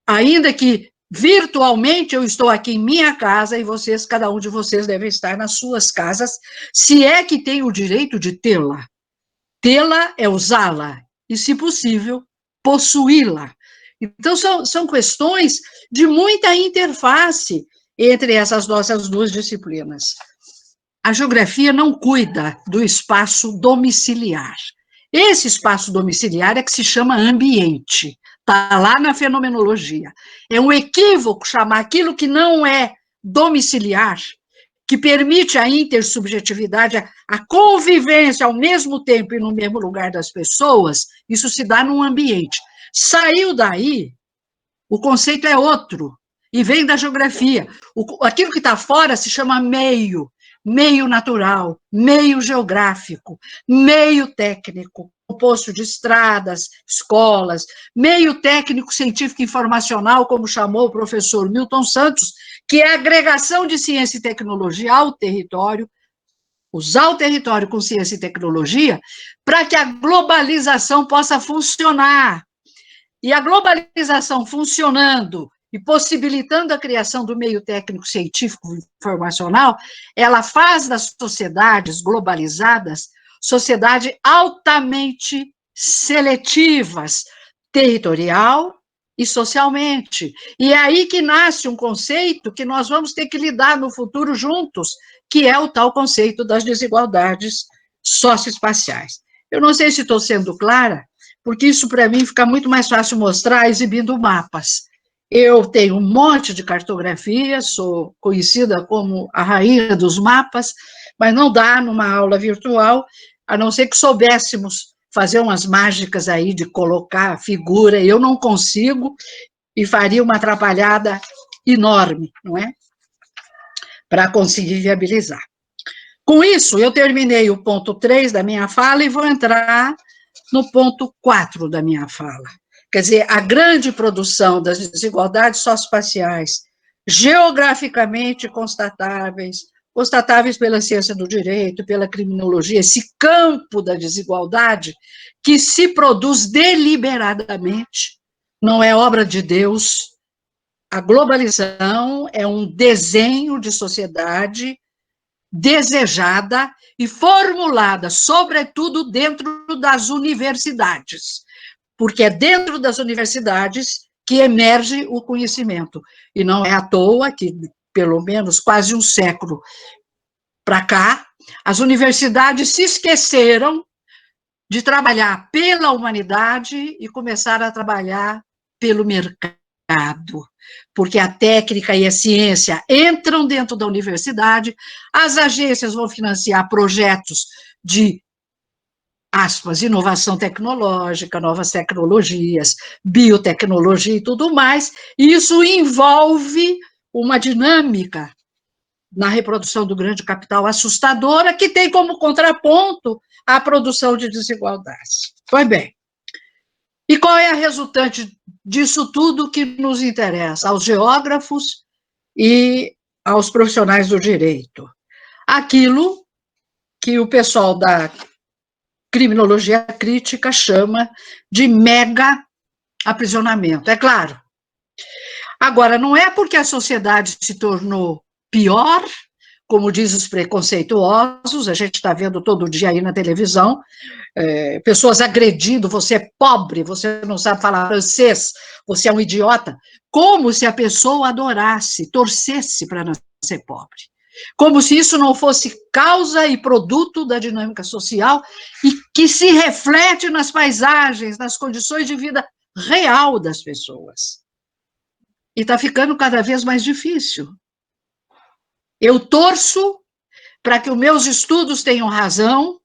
ainda que virtualmente eu estou aqui em minha casa e vocês, cada um de vocês deve estar nas suas casas, se é que tem o direito de tê-la. Tê-la é usá-la e, se possível, possuí-la. Então, são questões de muita interface entre essas nossas duas disciplinas. A geografia não cuida do espaço domiciliar. Esse espaço domiciliar é que se chama ambiente, está lá na fenomenologia. É um equívoco chamar aquilo que não é domiciliar, que permite a intersubjetividade, a convivência ao mesmo tempo e no mesmo lugar das pessoas, isso se dá num ambiente. Saiu daí, o conceito é outro, e vem da geografia. Aquilo que está fora se chama meio natural, meio geográfico, meio técnico. composto de estradas, escolas, meio técnico, científico e informacional, como chamou o professor Milton Santos, que é a agregação de ciência e tecnologia ao território, usar o território com ciência e tecnologia para que a globalização possa funcionar. E a globalização funcionando e possibilitando a criação do meio técnico, científico e informacional, ela faz das sociedades globalizadas sociedades altamente seletivas, territorial e socialmente. E é aí que nasce um conceito que nós vamos ter que lidar no futuro juntos, que é o tal conceito das desigualdades socioespaciais. Eu não sei se estou sendo clara, porque isso para mim fica muito mais fácil mostrar exibindo mapas. Eu tenho um monte de cartografia, sou conhecida como a rainha dos mapas, mas não dá numa aula virtual, a não ser que soubéssemos fazer umas mágicas aí de colocar a figura, eu não consigo, e faria uma atrapalhada enorme, não é? Para conseguir viabilizar. Com isso, eu terminei o ponto 3 da minha fala e vou entrar no ponto 4 da minha fala. Quer dizer, a grande produção das desigualdades socioespaciais, geograficamente constatáveis pela ciência do direito, pela criminologia, esse campo da desigualdade que se produz deliberadamente, não é obra de Deus. A globalização é um desenho de sociedade desejada e formulada, sobretudo dentro das universidades, porque é dentro das universidades que emerge o conhecimento. E não é à toa que, pelo menos quase um século para cá, as universidades se esqueceram de trabalhar pela humanidade e começaram a trabalhar pelo mercado, porque a técnica e a ciência entram dentro da universidade, as agências vão financiar projetos de, aspas, inovação tecnológica, novas tecnologias, biotecnologia e tudo mais, e isso envolve uma dinâmica na reprodução do grande capital assustadora, que tem como contraponto a produção de desigualdades. Pois bem, e qual é a resultante disso tudo que nos interessa aos geógrafos e aos profissionais do direito? Aquilo que o pessoal da criminologia crítica chama de mega aprisionamento, é claro. Agora, não é porque a sociedade se tornou pior, como diz os preconceituosos, a gente está vendo todo dia aí na televisão, pessoas agredindo, você é pobre, você não sabe falar francês, você é um idiota, como se a pessoa adorasse, torcesse para nascer pobre. Como se isso não fosse causa e produto da dinâmica social e que se reflete nas paisagens, nas condições de vida real das pessoas. E está ficando cada vez mais difícil. Eu torço para que os meus estudos tenham razão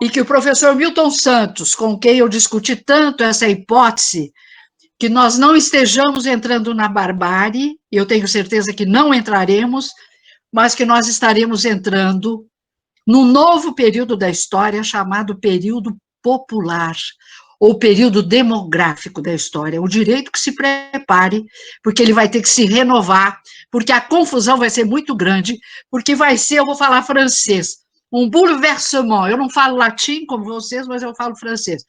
e que o professor Milton Santos, com quem eu discuti tanto essa hipótese, que nós não estejamos entrando na barbárie, eu tenho certeza que não entraremos, mas que nós estaremos entrando num novo período da história chamado período popular, ou período demográfico da história. O direito que se prepare, porque ele vai ter que se renovar, porque a confusão vai ser muito grande, porque vai ser, eu vou falar francês, um bouleversement, eu não falo latim como vocês, mas eu falo francês,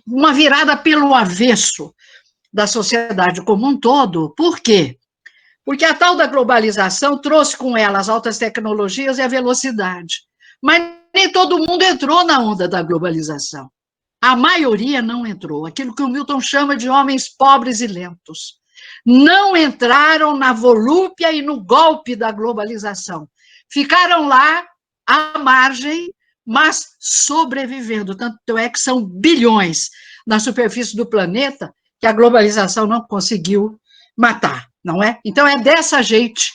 uma virada pelo avesso da sociedade como um todo. Por quê? Porque a tal da globalização trouxe com ela as altas tecnologias e a velocidade, mas nem todo mundo entrou na onda da globalização. A maioria não entrou, aquilo que o Milton chama de homens pobres e lentos. Não entraram na volúpia e no golpe da globalização. Ficaram lá à margem, mas sobrevivendo. Tanto é que são bilhões na superfície do planeta que a globalização não conseguiu matar, não é? Então é dessa gente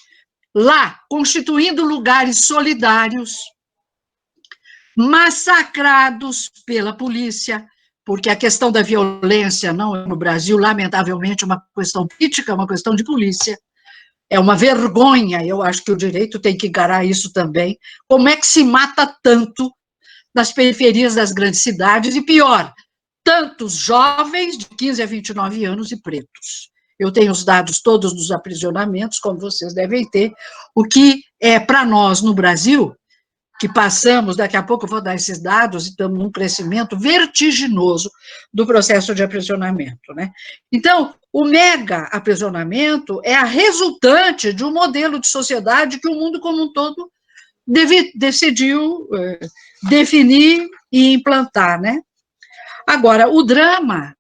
lá, constituindo lugares solidários, massacrados pela polícia, porque a questão da violência não é no Brasil, lamentavelmente, uma questão política, uma questão de polícia, É uma vergonha, eu acho que o direito tem que encarar isso também. Como é que se mata tanto nas periferias das grandes cidades, e pior, tantos jovens de 15 a 29 anos e pretos. Eu tenho os dados todos dos aprisionamentos, como vocês devem ter, o que é para nós no Brasil, que passamos, daqui a pouco eu vou dar esses dados, e estamos num crescimento vertiginoso do processo de aprisionamento, né? Então, o mega aprisionamento é a resultante de um modelo de sociedade que o mundo como um todo decidiu definir e implantar, né? Agora, o drama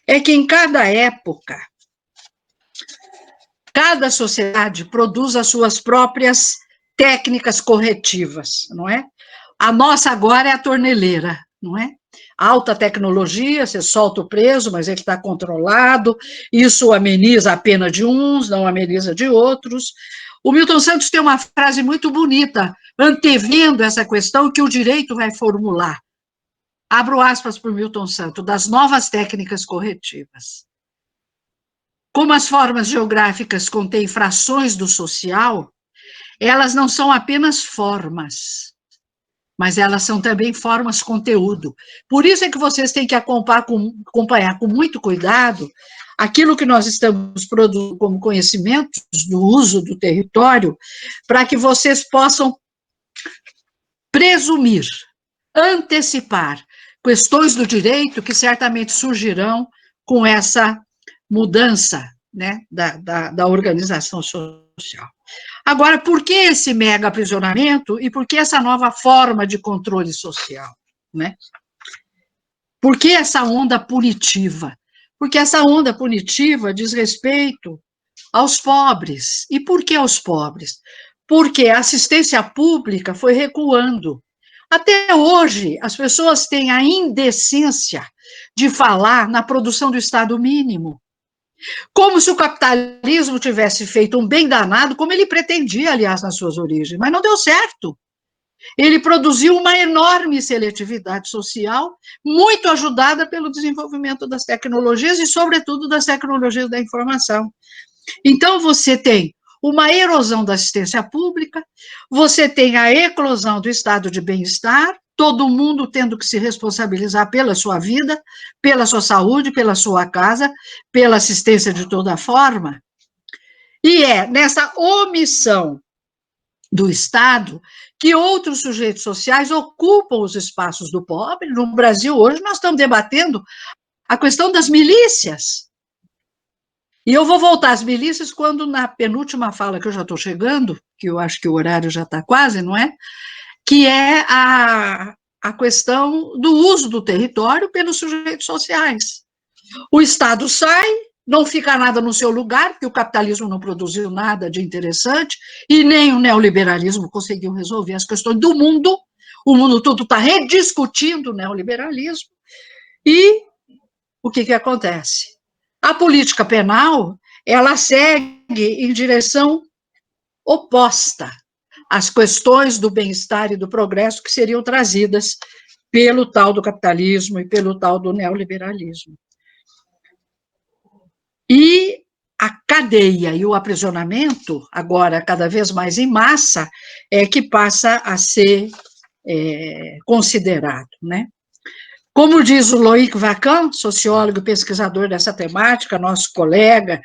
é que em cada época, cada sociedade produz as suas próprias técnicas corretivas, não é? A nossa agora é a torneleira, não é? Alta tecnologia, você solta o preso, mas ele está controlado, isso ameniza a pena de uns, não ameniza de outros. O Milton Santos tem uma frase muito bonita, antevendo essa questão que o direito vai formular. Abro aspas para o Milton Santos, das novas técnicas corretivas. Como as formas geográficas contêm frações do social, elas não são apenas formas, mas elas são também formas conteúdo. Por isso é que vocês têm que acompanhar com muito cuidado aquilo que nós estamos produzindo como conhecimentos do uso do território, para que vocês possam presumir, antecipar questões do direito que certamente surgirão com essa mudança, né, da organização social. Agora, por que esse mega aprisionamento e por que essa nova forma de controle social, né? Por que essa onda punitiva? Porque essa onda punitiva diz respeito aos pobres. E por que aos pobres? Porque a assistência pública foi recuando. Até hoje, as pessoas têm a indecência de falar na produção do Estado mínimo, como se o capitalismo tivesse feito um bem danado, como ele pretendia, aliás, nas suas origens, mas não deu certo. Ele produziu uma enorme seletividade social, muito ajudada pelo desenvolvimento das tecnologias e, sobretudo, das tecnologias da informação. Então, você tem uma erosão da assistência pública, você tem a eclosão do estado de bem-estar, todo mundo tendo que se responsabilizar pela sua vida, pela sua saúde, pela sua casa, pela assistência de toda forma. E é nessa omissão do Estado que outros sujeitos sociais ocupam os espaços do pobre. No Brasil, hoje, nós estamos debatendo a questão das milícias. E eu vou voltar às milícias quando, na penúltima fala, que eu já estou chegando, que eu acho que o horário já está quase, não é? Que é a questão do uso do território pelos sujeitos sociais. O Estado sai, não fica nada no seu lugar, porque o capitalismo não produziu nada de interessante, e nem o neoliberalismo conseguiu resolver as questões do mundo, o mundo todo está rediscutindo o neoliberalismo, e o que acontece? A política penal, ela segue em direção oposta às questões do bem-estar e do progresso que seriam trazidas pelo tal do capitalismo e pelo tal do neoliberalismo. E a cadeia e o aprisionamento, agora cada vez mais em massa, é que passa a ser considerado, né? Como diz o Loïc Vacan, sociólogo e pesquisador dessa temática, nosso colega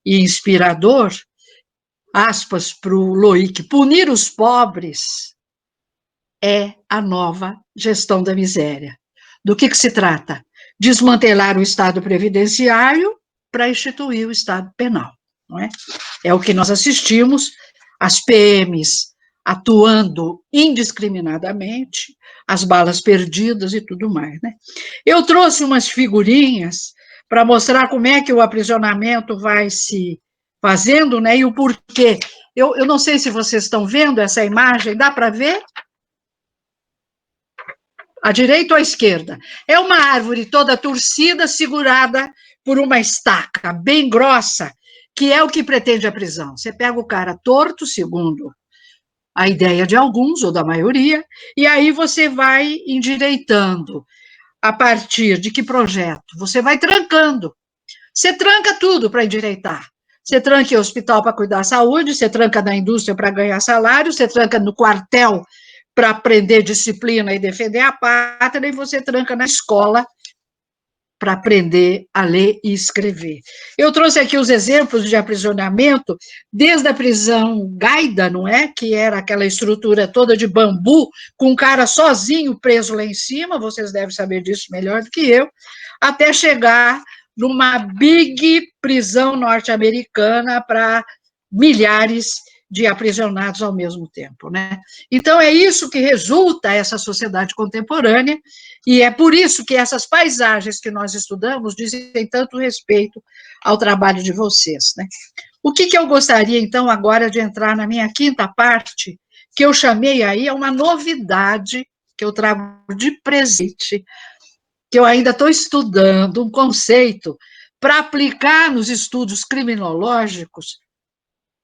e inspirador, aspas para o Loïc, punir os pobres é a nova gestão da miséria. Do que se trata? Desmantelar o Estado previdenciário para instituir o Estado penal, não é? É o que nós assistimos, as PMs atuando indiscriminadamente, as balas perdidas e tudo mais, né? Eu trouxe umas figurinhas para mostrar como é que o aprisionamento vai se fazendo, né, e o porquê. Eu não sei se vocês estão vendo essa imagem, dá para ver? À direita ou à esquerda? É uma árvore toda torcida, segurada por uma estaca bem grossa, que é o que pretende a prisão. Você pega o cara torto, segundo a ideia de alguns, ou da maioria, e aí você vai endireitando. A partir de que projeto? Você vai trancando. Você tranca tudo para endireitar. você tranca em hospital para cuidar da saúde, você tranca na indústria para ganhar salário, você tranca no quartel para aprender disciplina e defender a pátria, e você tranca na escola para aprender a ler e escrever. Eu trouxe aqui os exemplos de aprisionamento, desde a prisão Gaida, não é? Que era aquela estrutura toda de bambu, com um cara sozinho preso lá em cima, vocês devem saber disso melhor do que eu, até chegar numa big prisão norte-americana para milhares de aprisionados ao mesmo tempo, né? Então, é isso que resulta essa sociedade contemporânea, e é por isso que essas paisagens que nós estudamos dizem tanto respeito ao trabalho de vocês, né? O que eu gostaria, então, agora de entrar na minha quinta parte, que eu chamei aí, é uma novidade que eu trago de presente, que eu ainda estou estudando, um conceito para aplicar nos estudos criminológicos,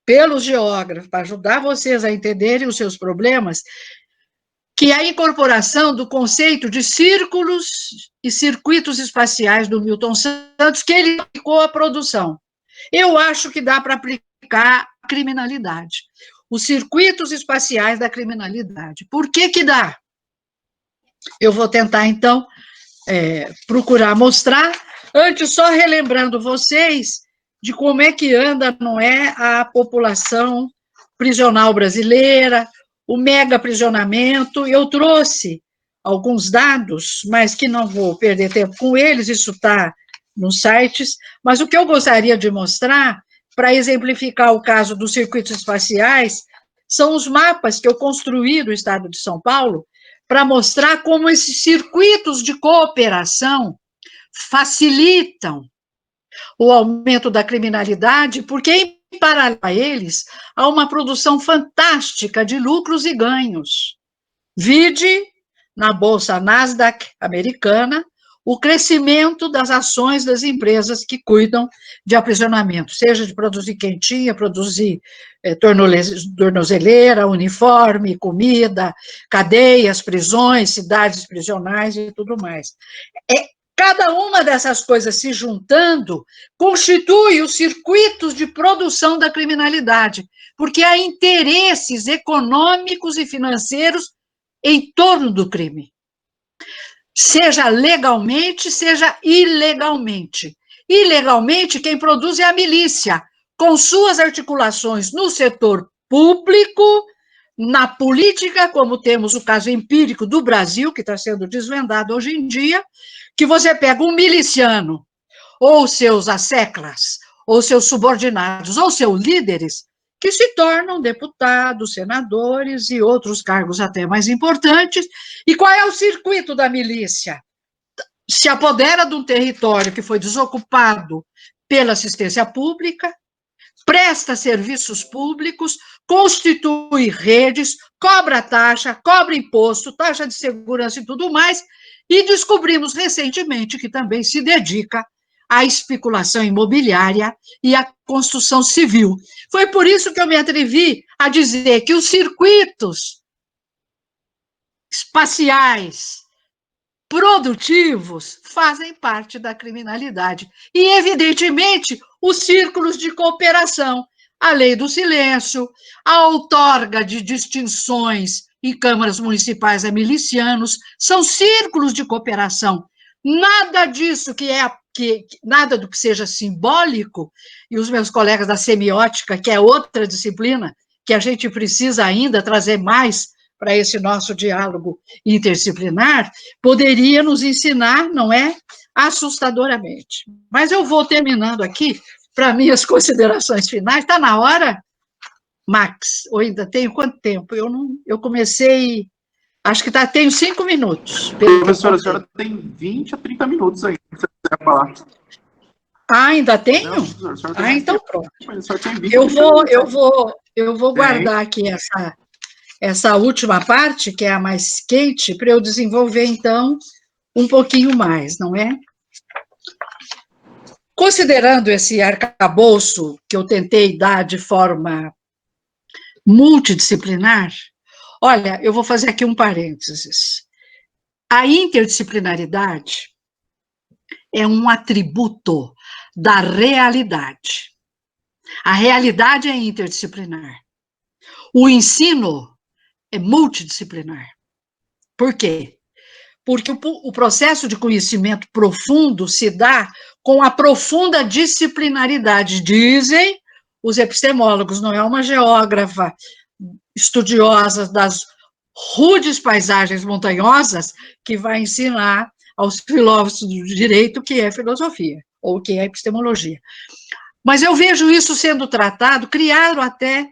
pelos geógrafos, para ajudar vocês a entenderem os seus problemas, que é a incorporação do conceito de círculos e circuitos espaciais do Milton Santos, que ele aplicou à produção. Eu acho que dá para aplicar a criminalidade, os circuitos espaciais da criminalidade. Por que que dá? Eu vou tentar, então, procurar mostrar, antes só relembrando vocês de como é que anda, não é, a população prisional brasileira, o mega aprisionamento. Eu trouxe alguns dados, mas que não vou perder tempo com eles, isso está nos sites, mas o que eu gostaria de mostrar, para exemplificar o caso dos circuitos espaciais, são os mapas que eu construí do estado de São Paulo, para mostrar como esses circuitos de cooperação facilitam o aumento da criminalidade, porque, em paralelo a eles, há uma produção fantástica de lucros e ganhos. Vide, na Bolsa Nasdaq americana, o crescimento das ações das empresas que cuidam de aprisionamento, seja de produzir quentinha, produzir tornozeleira, uniforme, comida, cadeias, prisões, cidades prisionais e tudo mais. Cada uma dessas coisas se juntando constitui os circuitos de produção da criminalidade, porque há interesses econômicos e financeiros em torno do crime, seja legalmente, seja ilegalmente. Ilegalmente, quem produz é a milícia, com suas articulações no setor público, na política, como temos o caso empírico do Brasil, que está sendo desvendado hoje em dia, que você pega um miliciano, ou seus asseclas, ou seus subordinados, ou seus líderes, que se tornam deputados, senadores e outros cargos até mais importantes. E qual é o circuito da milícia? Se apodera de um território que foi desocupado pela assistência pública, presta serviços públicos, constitui redes, cobra taxa, cobra imposto, taxa de segurança e tudo mais, e descobrimos recentemente que também se dedica à especulação imobiliária e à construção civil. Foi por isso que eu me atrevi a dizer que os circuitos espaciais produtivos fazem parte da criminalidade. E, evidentemente, os círculos de cooperação, a lei do silêncio, a outorga de distinções em câmaras municipais a milicianos, são círculos de cooperação. Nada disso nada do que seja simbólico, e os meus colegas da semiótica, que é outra disciplina que a gente precisa ainda trazer mais para esse nosso diálogo interdisciplinar, poderia nos ensinar, não é, assustadoramente. Mas eu vou terminando aqui para minhas considerações finais. Está na hora, Max? Ou ainda tenho quanto tempo? Eu comecei, acho que tenho 5 minutos. Professora, a senhora tem 20 a 30 minutos aí, se você quiser falar. Ah, ainda tenho? Não, então pronto. Eu vou guardar aqui essa última parte, que é a mais quente, para eu desenvolver, então, um pouquinho mais, não é? Considerando esse arcabouço que eu tentei dar de forma multidisciplinar, olha, eu vou fazer aqui um parênteses. A interdisciplinaridade é um atributo da realidade. A realidade é interdisciplinar. O ensino é multidisciplinar. Por quê? Porque o processo de conhecimento profundo se dá com a profunda disciplinaridade. Dizem os epistemólogos, não é uma geógrafa estudiosa das rudes paisagens montanhosas que vai ensinar aos filósofos do direito o que é filosofia, ou o que é epistemologia. Mas eu vejo isso sendo tratado, criaram até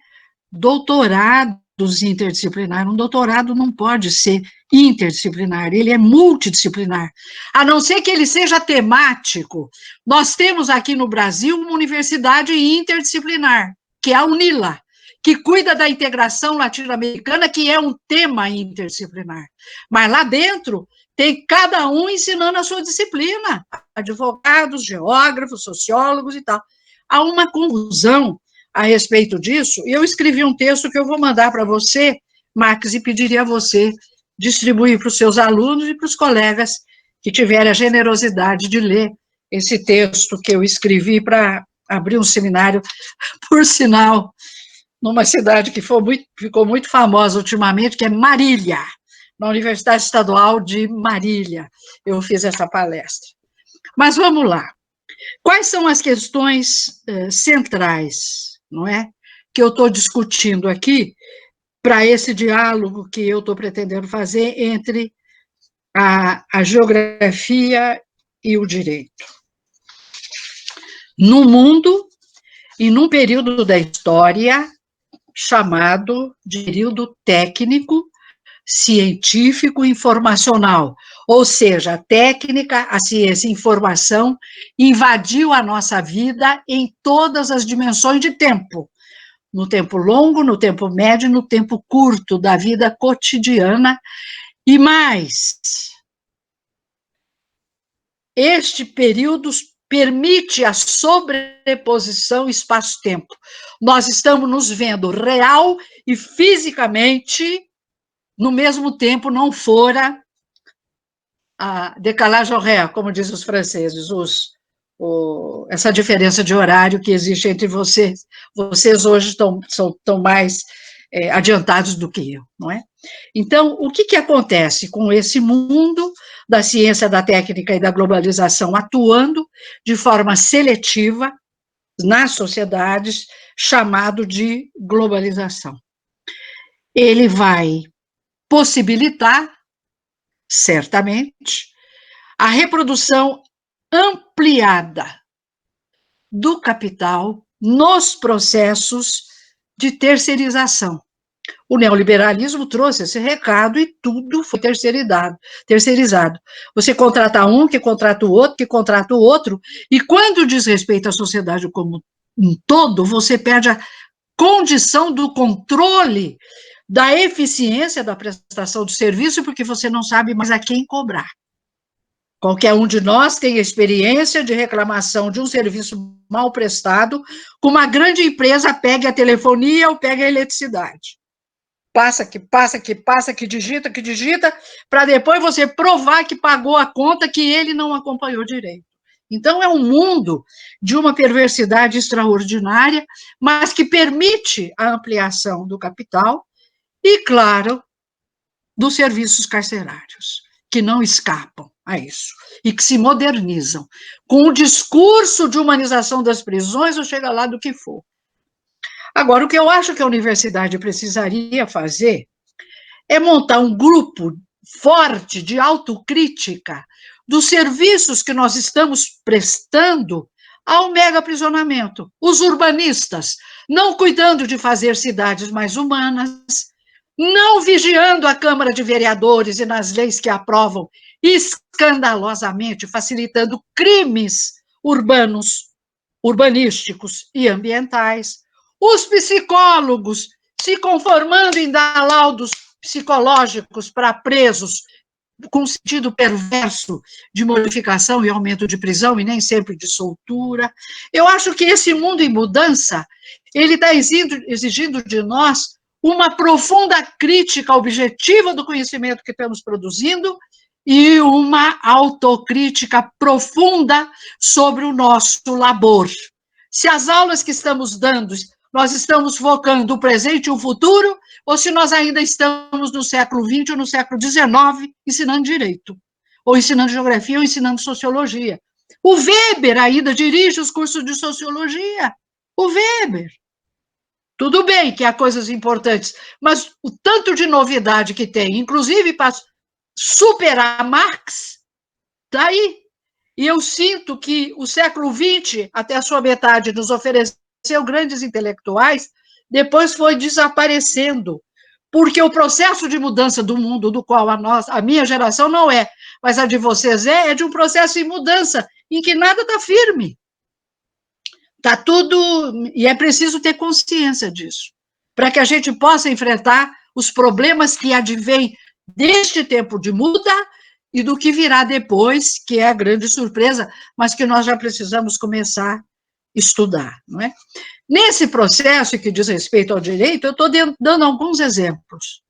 doutorados interdisciplinares. Um doutorado não pode ser interdisciplinar, ele é multidisciplinar, a não ser que ele seja temático. Nós temos aqui no Brasil uma universidade interdisciplinar, que é a UNILA, que cuida da integração latino-americana, que é um tema interdisciplinar. Mas lá dentro tem cada um ensinando a sua disciplina, advogados, geógrafos, sociólogos e tal. Há uma confusão a respeito disso, e eu escrevi um texto que eu vou mandar para você, Max, e pediria a você distribuir para os seus alunos e para os colegas que tiverem a generosidade de ler esse texto que eu escrevi para abrir um seminário, por sinal, numa cidade que ficou muito famosa ultimamente, que é Marília, na Universidade Estadual de Marília. Eu fiz essa palestra. Mas vamos lá. Quais são as questões centrais, não é, que eu estou discutindo aqui para esse diálogo que eu estou pretendendo fazer entre a geografia e o direito? No mundo e num período da história chamado de período técnico, científico e informacional, ou seja, a técnica, a ciência e a informação invadiu a nossa vida em todas as dimensões de tempo, no tempo longo, no tempo médio e no tempo curto da vida cotidiana, e mais, este período permite a sobreposição espaço-tempo. Nós estamos nos vendo real e fisicamente no mesmo tempo, não fora a décalage horaire, como dizem os franceses, essa diferença de horário que existe entre vocês. Vocês hoje estão mais adiantados do que eu, não é? Então, o que acontece com esse mundo da ciência, da técnica e da globalização atuando de forma seletiva nas sociedades, chamado de globalização? Ele vai possibilitar, certamente, a reprodução ampliada do capital nos processos de terceirização. O neoliberalismo trouxe esse recado e tudo foi terceirizado. Você contrata um, que contrata o outro, que contrata o outro, e quando diz respeito à sociedade como um todo, você perde a condição do controle da eficiência da prestação do serviço, porque você não sabe mais a quem cobrar. Qualquer um de nós tem experiência de reclamação de um serviço mal prestado, com uma grande empresa pegue a telefonia ou pegue a eletricidade. Passa, que digita, para depois você provar que pagou a conta que ele não acompanhou direito. Então, é um mundo de uma perversidade extraordinária, mas que permite a ampliação do capital e, claro, dos serviços carcerários, que não escapam a isso, e que se modernizam, com o discurso de humanização das prisões, ou chega lá do que for. Agora, o que eu acho que a universidade precisaria fazer é montar um grupo forte de autocrítica dos serviços que nós estamos prestando ao mega-aprisionamento. Os urbanistas, não cuidando de fazer cidades mais humanas, não vigiando a Câmara de Vereadores e nas leis que aprovam escandalosamente, facilitando crimes urbanísticos e ambientais, os psicólogos se conformando em dar laudos psicológicos para presos com sentido perverso de modificação e aumento de prisão e nem sempre de soltura. Eu acho que esse mundo em mudança, ele está exigindo de nós uma profunda crítica objetiva do conhecimento que estamos produzindo e uma autocrítica profunda sobre o nosso labor, se as aulas que estamos dando, nós estamos focando o presente e o futuro, ou se nós ainda estamos no século XX ou no século XIX ensinando direito, ou ensinando geografia, ou ensinando sociologia. O Weber ainda dirige os cursos de sociologia. O Weber. Tudo bem que há coisas importantes, mas o tanto de novidade que tem, inclusive para superar Marx, está aí. E eu sinto que o século XX, até a sua metade, nos ofereceu grandes intelectuais, depois foi desaparecendo, porque o processo de mudança do mundo, do qual a minha geração não é, mas a de vocês é de um processo em mudança, em que nada está firme. Está tudo, e é preciso ter consciência disso, para que a gente possa enfrentar os problemas que advêm deste tempo de muda e do que virá depois, que é a grande surpresa, mas que nós já precisamos começar a estudar, não é? Nesse processo que diz respeito ao direito, eu estou dando alguns exemplos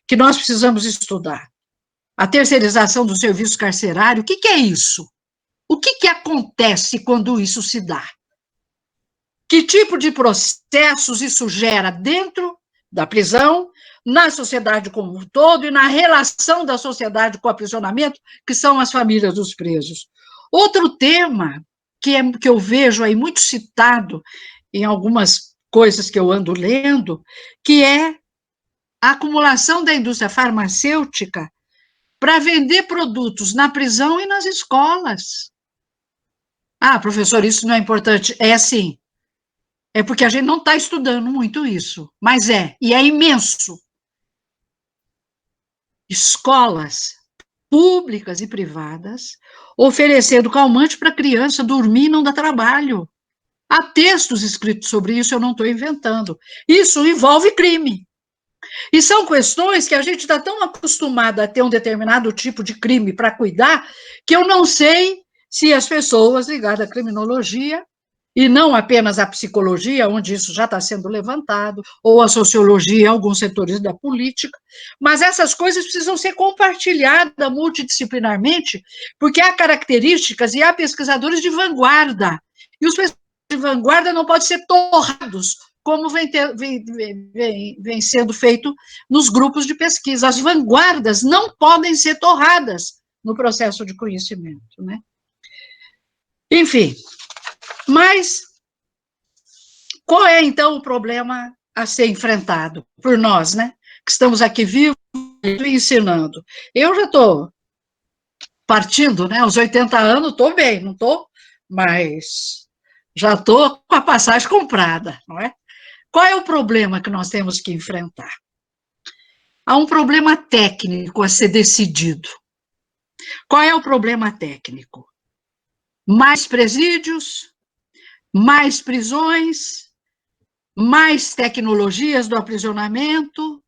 que nós precisamos estudar. A terceirização do serviço carcerário, o que é isso? O que acontece quando isso se dá? Que tipo de processos isso gera dentro da prisão, na sociedade como um todo e na relação da sociedade com o aprisionamento, que são as famílias dos presos. Outro tema que eu vejo aí muito citado em algumas coisas que eu ando lendo, que é a acumulação da indústria farmacêutica para vender produtos na prisão e nas escolas. Ah, professor, isso não é importante. É sim. É porque a gente não está estudando muito isso, mas e é imenso. Escolas públicas e privadas oferecendo calmante para a criança dormir e não dar trabalho. Há textos escritos sobre isso, eu não estou inventando. Isso envolve crime. E são questões que a gente está tão acostumado a ter um determinado tipo de crime para cuidar, que eu não sei se as pessoas ligadas à criminologia, e não apenas à psicologia, onde isso já está sendo levantado, ou à sociologia, alguns setores da política, mas essas coisas precisam ser compartilhadas multidisciplinarmente, porque há características e há pesquisadores de vanguarda, e os pesquisadores de vanguarda não podem ser torrados, como vem sendo feito nos grupos de pesquisa. As vanguardas não podem ser torradas no processo de conhecimento, né? Enfim, mas qual é, então, o problema a ser enfrentado por nós, né? Que estamos aqui vivos e ensinando. Eu já estou partindo, né? Aos 80 anos, estou bem, não estou, mas já estou com a passagem comprada, não é? Qual é o problema que nós temos que enfrentar? Há um problema técnico a ser decidido. Qual é o problema técnico? Mais presídios, mais prisões, mais tecnologias do aprisionamento,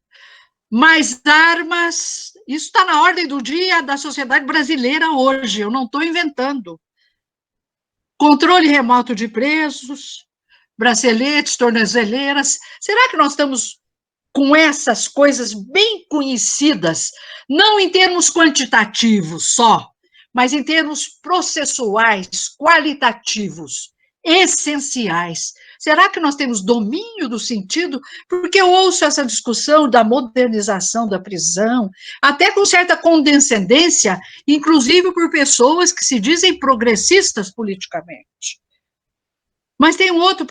mais armas. Isso está na ordem do dia da sociedade brasileira hoje, eu não estou inventando. Controle remoto de presos, braceletes, tornozeleiras. Será que nós estamos com essas coisas bem conhecidas, não em termos quantitativos só, mas em termos processuais, qualitativos, essenciais? Será que nós temos domínio do sentido? Porque eu ouço essa discussão da modernização da prisão, até com certa condescendência, inclusive por pessoas que se dizem progressistas politicamente. Mas tem um outro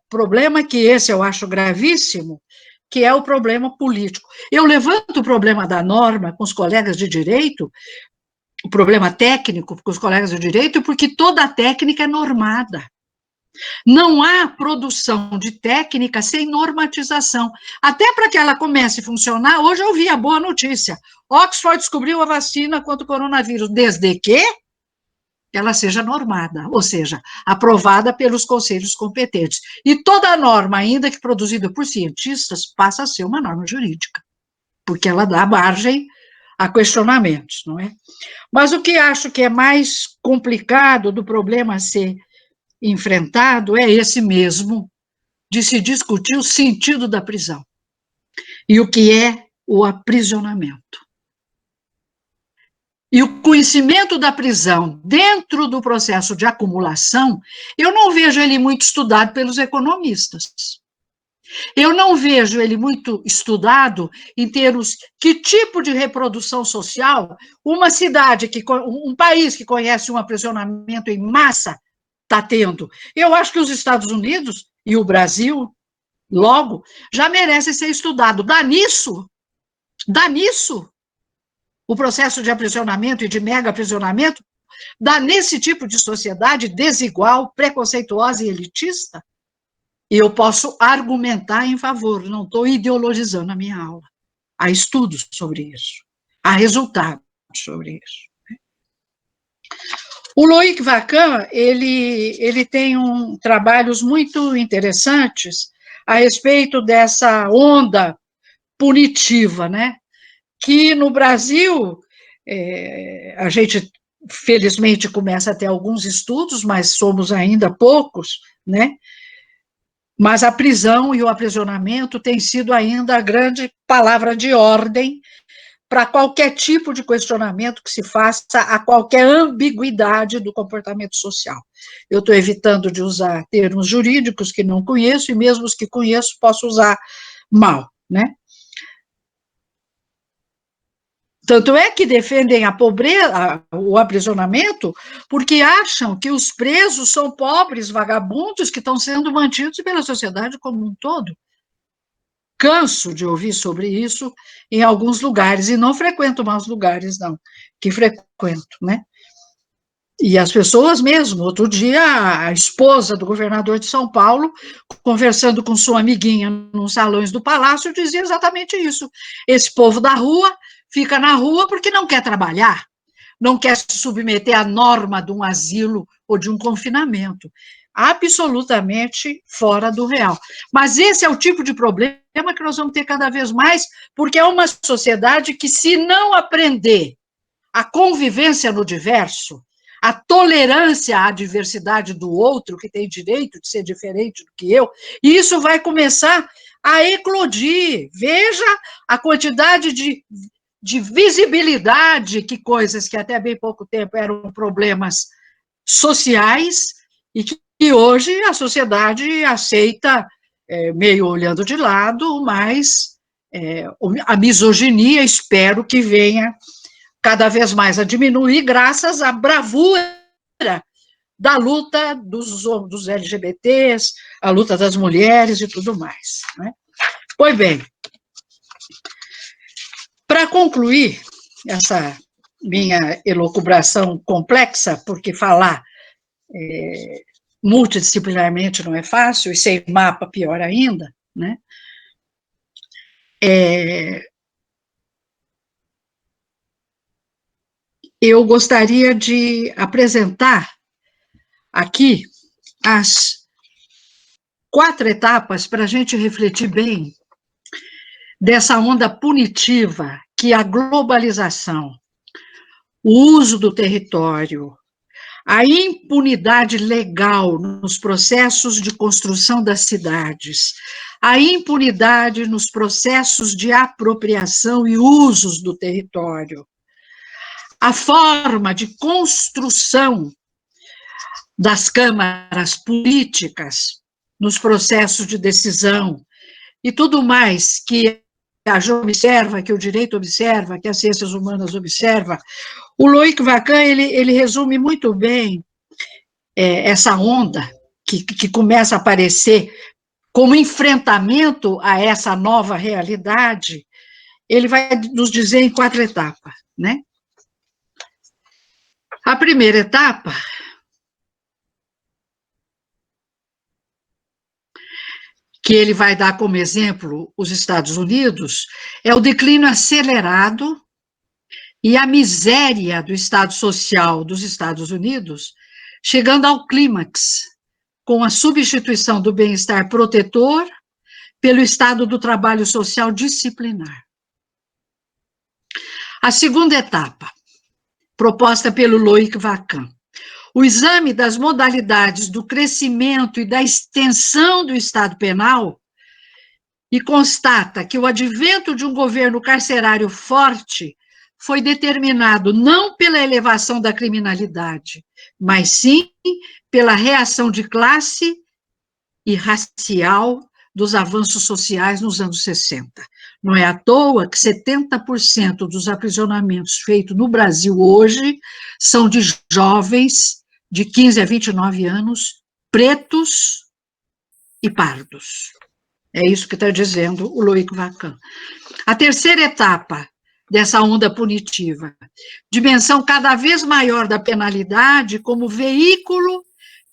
problema, que esse eu acho gravíssimo, que é o problema político. Eu levanto o problema da norma com os colegas de direito, o problema técnico com os colegas de direito, porque toda a técnica é normada. Não há produção de técnica sem normatização. Até para que ela comece a funcionar, hoje eu vi a boa notícia. Oxford descobriu a vacina contra o coronavírus, desde que ela seja normada, ou seja, aprovada pelos conselhos competentes. E toda norma, ainda que produzida por cientistas, passa a ser uma norma jurídica, porque ela dá margem a questionamentos, não é? Mas o que acho que é mais complicado do problema a ser enfrentado é esse mesmo, de se discutir o sentido da prisão e o que é o aprisionamento. E o conhecimento da prisão dentro do processo de acumulação, eu não vejo ele muito estudado pelos economistas. Eu não vejo ele muito estudado em termos que tipo de reprodução social uma cidade, um país que conhece um aprisionamento em massa está tendo. Eu acho que os Estados Unidos e o Brasil, logo, já merecem ser estudado. Dá nisso o processo de aprisionamento e de mega aprisionamento, dá nesse tipo de sociedade desigual, preconceituosa e elitista. E eu posso argumentar em favor, não estou ideologizando a minha aula. Há estudos sobre isso, há resultados sobre isso. O Loïc Wacam, ele tem trabalhos muito interessantes a respeito dessa onda punitiva, né? Que no Brasil, a gente, felizmente, começa a ter alguns estudos, mas somos ainda poucos, né? Mas a prisão e o aprisionamento tem sido ainda a grande palavra de ordem para qualquer tipo de questionamento que se faça a qualquer ambiguidade do comportamento social. Eu estou evitando de usar termos jurídicos que não conheço, e mesmo os que conheço posso usar mal, né? Tanto é que defendem a pobreza, o aprisionamento, porque acham que os presos são pobres vagabundos que estão sendo mantidos pela sociedade como um todo. Canso de ouvir sobre isso em alguns lugares, e não frequento mais lugares, não, que frequento, né? E as pessoas mesmo, outro dia, a esposa do governador de São Paulo, conversando com sua amiguinha nos salões do palácio, dizia exatamente isso. Esse povo da rua fica na rua porque não quer trabalhar, não quer se submeter à norma de um asilo ou de um confinamento. Absolutamente fora do real. Mas esse é o tipo de problema que nós vamos ter cada vez mais, porque é uma sociedade que, se não aprender a convivência no diverso, a tolerância à diversidade do outro, que tem direito de ser diferente do que eu, e isso vai começar a eclodir. Veja a quantidade de visibilidade que coisas que até bem pouco tempo eram problemas sociais e que hoje a sociedade aceita, meio olhando de lado, mas a misoginia espero que venha cada vez mais a diminuir graças à bravura da luta dos LGBTs, a luta das mulheres e tudo mais, né? Pois bem, para concluir essa minha elucubração complexa, porque falar multidisciplinarmente não é fácil, e sem mapa pior ainda, né? Eu gostaria de apresentar aqui as 4 etapas para a gente refletir bem dessa onda punitiva que a globalização, o uso do território, a impunidade legal nos processos de construção das cidades, a impunidade nos processos de apropriação e usos do território, a forma de construção das câmaras políticas nos processos de decisão e tudo mais que a Jo observa, que o direito observa, que as ciências humanas observa. O Loïc Wacam, ele resume muito bem essa onda que começa a aparecer como enfrentamento a essa nova realidade. Ele vai nos dizer em 4 etapas, né? A primeira etapa que ele vai dar como exemplo os Estados Unidos é o declínio acelerado e a miséria do Estado social dos Estados Unidos, chegando ao clímax, com a substituição do bem-estar protetor pelo estado do trabalho social disciplinar. A segunda etapa, proposta pelo Loïc Wacam, o exame das modalidades do crescimento e da extensão do Estado penal, e constata que o advento de um governo carcerário forte foi determinado não pela elevação da criminalidade, mas sim pela reação de classe e racial dos avanços sociais nos anos 60. Não é à toa que 70% dos aprisionamentos feitos no Brasil hoje são de jovens de 15 a 29 anos, pretos e pardos. É isso que está dizendo o Loic Wacam. A terceira etapa dessa onda punitiva, dimensão cada vez maior da penalidade como veículo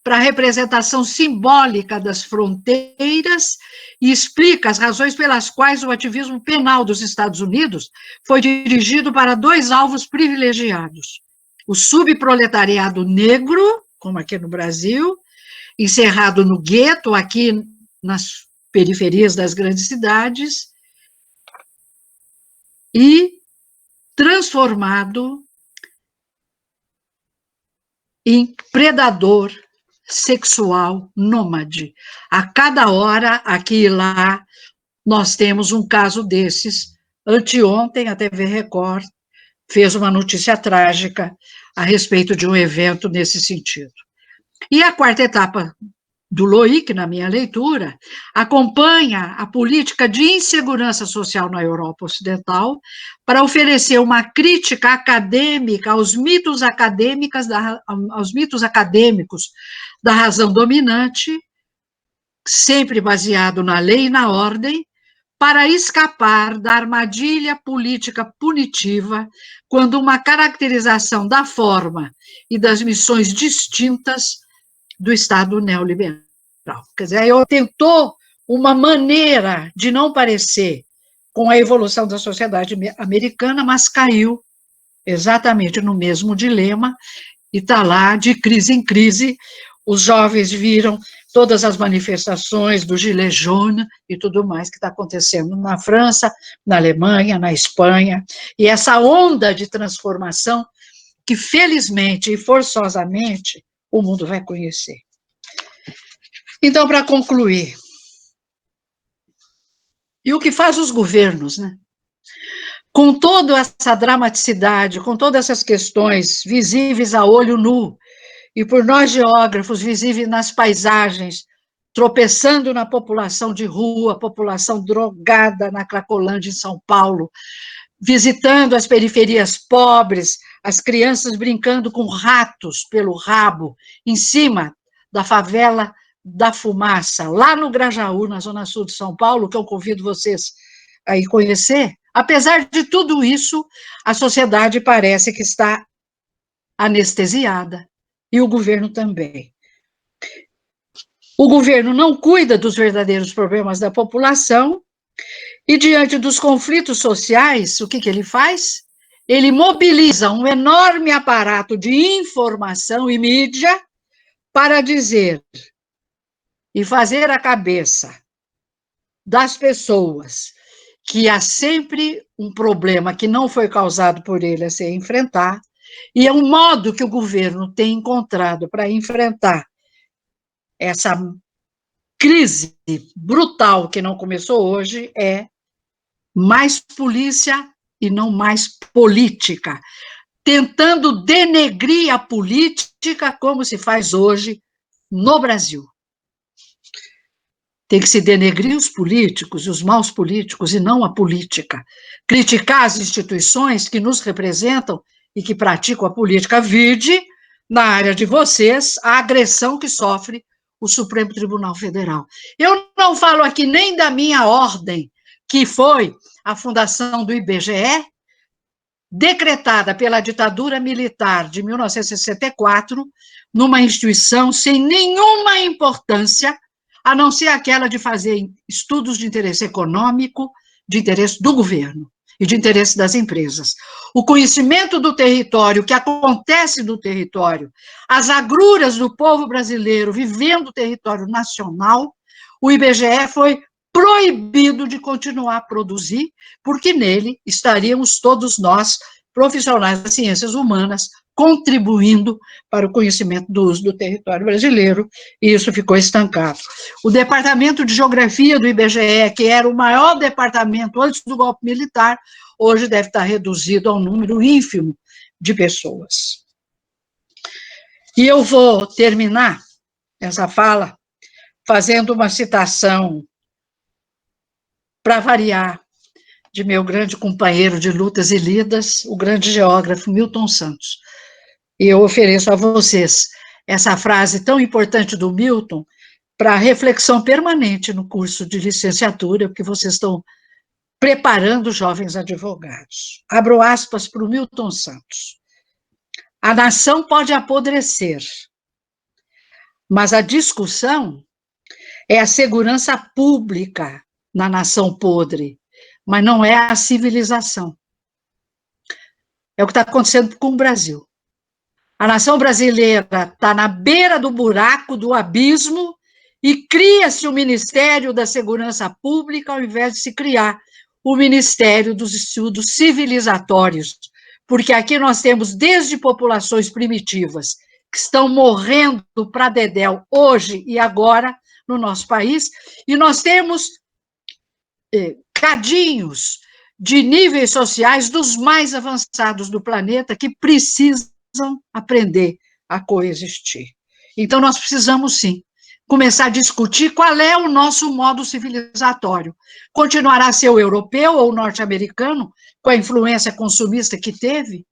para a representação simbólica das fronteiras e explica as razões pelas quais o ativismo penal dos Estados Unidos foi dirigido para dois alvos privilegiados: o subproletariado negro, como aqui no Brasil, encerrado no gueto, aqui nas periferias das grandes cidades, e transformado em predador sexual nômade. A cada hora, aqui e lá, nós temos um caso desses. Anteontem, a TV Record fez uma notícia trágica a respeito de um evento nesse sentido. E a quarta etapa do Loic, na minha leitura, acompanha a política de insegurança social na Europa Ocidental para oferecer uma crítica acadêmica aos mitos acadêmicos da razão dominante, sempre baseado na lei e na ordem, para escapar da armadilha política punitiva quando uma caracterização da forma e das missões distintas do Estado neoliberal. Quer dizer, eu tentou uma maneira de não parecer com a evolução da sociedade americana, mas caiu exatamente no mesmo dilema e está lá de crise em crise. Os jovens viram todas as manifestações do Gilets jaunes e tudo mais que está acontecendo na França, na Alemanha, na Espanha, e essa onda de transformação que, felizmente e forçosamente, o mundo vai conhecer. Então, para concluir, e o que faz os governos, né? Com toda essa dramaticidade, com todas essas questões visíveis a olho nu, e por nós geógrafos visíveis nas paisagens, tropeçando na população de rua, população drogada na Cracolândia, em São Paulo, visitando as periferias pobres, as crianças brincando com ratos pelo rabo, em cima da favela da Fumaça, lá no Grajaú, na zona sul de São Paulo, que eu convido vocês a ir conhecer. Apesar de tudo isso, a sociedade parece que está anestesiada, e o governo também. O governo não cuida dos verdadeiros problemas da população, e diante dos conflitos sociais, o que ele faz? Ele mobiliza um enorme aparato de informação e mídia para dizer e fazer a cabeça das pessoas que há sempre um problema que não foi causado por ele a se enfrentar, e é um modo que o governo tem encontrado para enfrentar essa crise brutal que não começou hoje, é mais polícia e não mais política, tentando denegrir a política como se faz hoje no Brasil. Tem que se denegrir os políticos e os maus políticos e não a política. Criticar as instituições que nos representam e que praticam a política. Vide, na área de vocês, a agressão que sofre o Supremo Tribunal Federal. Eu não falo aqui nem da minha ordem, que foi a fundação do IBGE, decretada pela ditadura militar de 1964, numa instituição sem nenhuma importância, a não ser aquela de fazer estudos de interesse econômico, de interesse do governo e de interesse das empresas. O conhecimento do território, o que acontece no território, as agruras do povo brasileiro vivendo o território nacional, o IBGE foi proibido de continuar a produzir, porque nele estaríamos todos nós, profissionais das ciências humanas, contribuindo para o conhecimento do uso do território brasileiro, e isso ficou estancado. O Departamento de Geografia do IBGE, que era o maior departamento antes do golpe militar, hoje deve estar reduzido a um número ínfimo de pessoas. E eu vou terminar essa fala fazendo uma citação, para variar, de meu grande companheiro de lutas e lidas, o grande geógrafo Milton Santos. E eu ofereço a vocês essa frase tão importante do Milton para reflexão permanente no curso de licenciatura, porque vocês estão preparando jovens advogados. Abro aspas para o Milton Santos. A nação pode apodrecer, mas a discussão é a segurança pública na nação podre, mas não é a civilização. É o que está acontecendo com o Brasil. A nação brasileira está na beira do buraco, do abismo, e cria-se o Ministério da Segurança Pública ao invés de se criar o Ministério dos Estudos Civilizatórios, porque aqui nós temos desde populações primitivas que estão morrendo para dedéu hoje e agora no nosso país, e nós temos cadinhos de níveis sociais dos mais avançados do planeta que precisam aprender a coexistir. Então, nós precisamos, sim, começar a discutir qual é o nosso modo civilizatório. Continuará a ser o europeu ou o norte-americano, com a influência consumista que teve?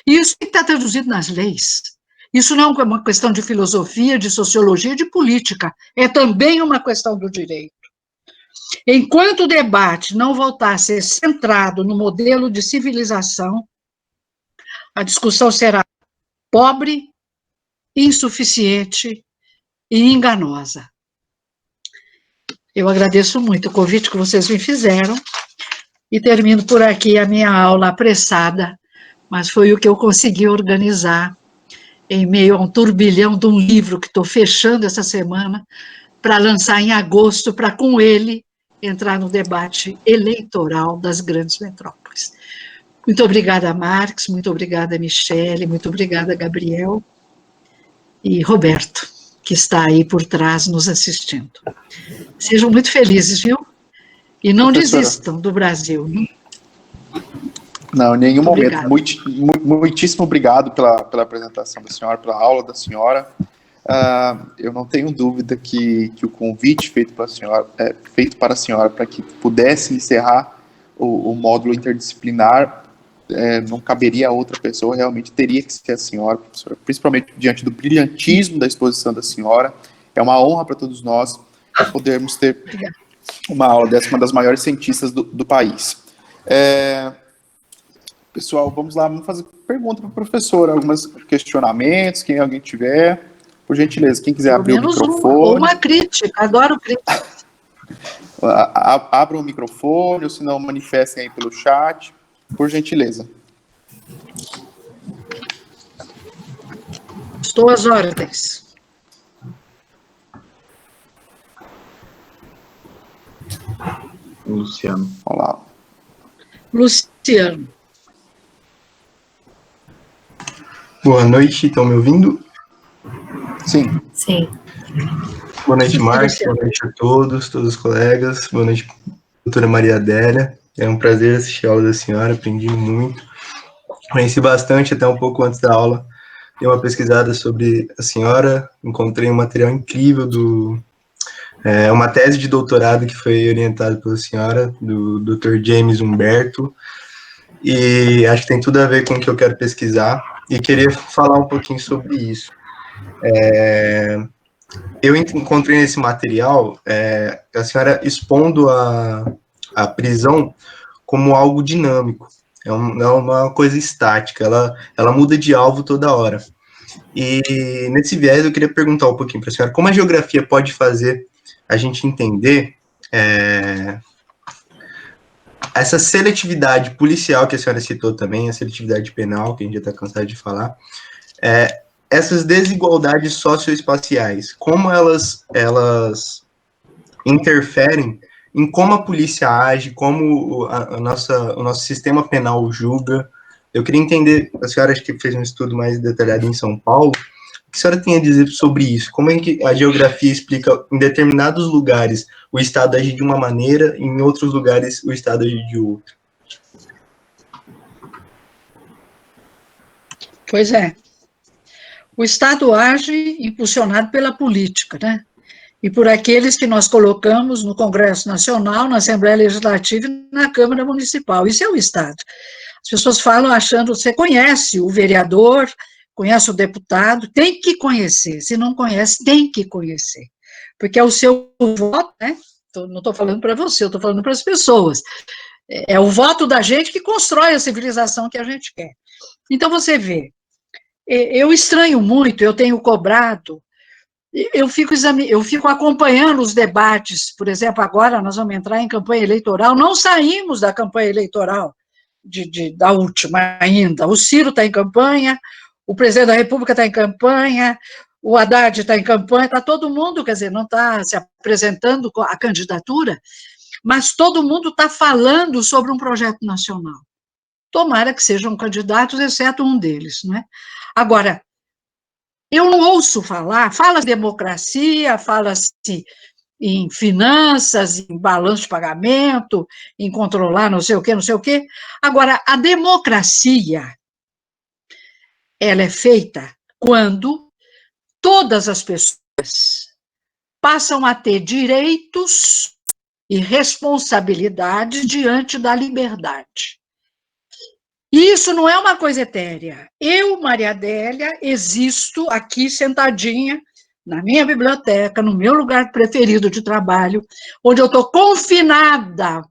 E isso está traduzido nas leis. Isso não é uma questão de filosofia, de sociologia, de política, é também uma questão do direito. Enquanto o debate não voltar a ser centrado no modelo de civilização, a discussão será pobre, insuficiente e enganosa. Eu agradeço muito o convite que vocês me fizeram e termino por aqui a minha aula apressada, mas foi o que eu consegui organizar em meio a um turbilhão de um livro que estou fechando essa semana para lançar em agosto, para com ele entrar no debate eleitoral das grandes metrópoles. Muito obrigada, Marx, muito obrigada, Michele, muito obrigada, Gabriel e Roberto, que está aí por trás nos assistindo. Sejam muito felizes, viu? E não desistam do Brasil. Não, em nenhum momento. Muitíssimo obrigado pela apresentação da senhora, pela aula da senhora. Eu não tenho dúvida que o convite feito para a senhora para que pudesse encerrar o módulo interdisciplinar não caberia a outra pessoa, realmente teria que ser a senhora, professora, principalmente diante do brilhantismo da exposição da senhora. É uma honra para todos nós podermos ter uma aula dessa, uma das maiores cientistas do país. Pessoal, vamos lá, vamos fazer pergunta para a professora, alguns questionamentos, quem alguém tiver. Por gentileza, quem quiser abrir o microfone. Uma crítica, adoro crítica. Abram o microfone, ou se não, manifestem aí pelo chat, por gentileza. Estou às ordens. Luciano. Olá. Luciano. Boa noite, estão me ouvindo? Sim. Sim. Boa noite, Marcos. Boa noite a todos os colegas. Boa noite, doutora Maria Adélia. É um prazer assistir a aula da senhora, aprendi muito. Conheci bastante, até um pouco antes da aula. Dei uma pesquisada sobre a senhora, encontrei um material incrível uma tese de doutorado que foi orientada pela senhora, do Dr. James Humberto, e acho que tem tudo a ver com o que eu quero pesquisar, e queria falar um pouquinho sobre isso. Eu encontrei nesse material a senhora expondo a prisão como algo dinâmico, é uma coisa estática, ela muda de alvo toda hora. E nesse viés eu queria perguntar um pouquinho para a senhora, como a geografia pode fazer a gente entender essa seletividade policial que a senhora citou também, a seletividade penal, que a gente já está cansado de falar, essas desigualdades socioespaciais, como elas interferem em como a polícia age, como o nosso sistema penal julga, Eu queria entender, a senhora acho que fez um estudo mais detalhado em São Paulo, o que a senhora tem a dizer sobre isso? Como é que a geografia explica, em determinados lugares, o Estado agir de uma maneira, e em outros lugares, o Estado agir de outra? Pois é. O Estado age impulsionado pela política, né? E por aqueles que nós colocamos no Congresso Nacional, na Assembleia Legislativa e na Câmara Municipal. Isso é o Estado. As pessoas falam achando, você conhece o vereador, conhece o deputado, tem que conhecer. Se não conhece, tem que conhecer. Porque é o seu voto, né? Não estou falando para você, eu estou falando para as pessoas. É o voto da gente que constrói a civilização que a gente quer. Então, você vê, eu estranho muito, eu tenho cobrado, eu fico acompanhando os debates, por exemplo, agora nós vamos entrar em campanha eleitoral, não saímos da campanha eleitoral da última ainda, o Ciro está em campanha, o presidente da República está em campanha, o Haddad está em campanha, está todo mundo, quer dizer, não está se apresentando com a candidatura, mas todo mundo está falando sobre um projeto nacional. Tomara que sejam candidatos, exceto um deles, não é? Agora, eu não ouço fala-se democracia, fala-se em finanças, em balanço de pagamento, em controlar não sei o quê, não sei o quê. Agora, a democracia, ela é feita quando todas as pessoas passam a ter direitos e responsabilidades diante da liberdade. E isso não é uma coisa etérea. Eu, Maria Adélia, existo aqui sentadinha na minha biblioteca, no meu lugar preferido de trabalho, onde eu estou confinada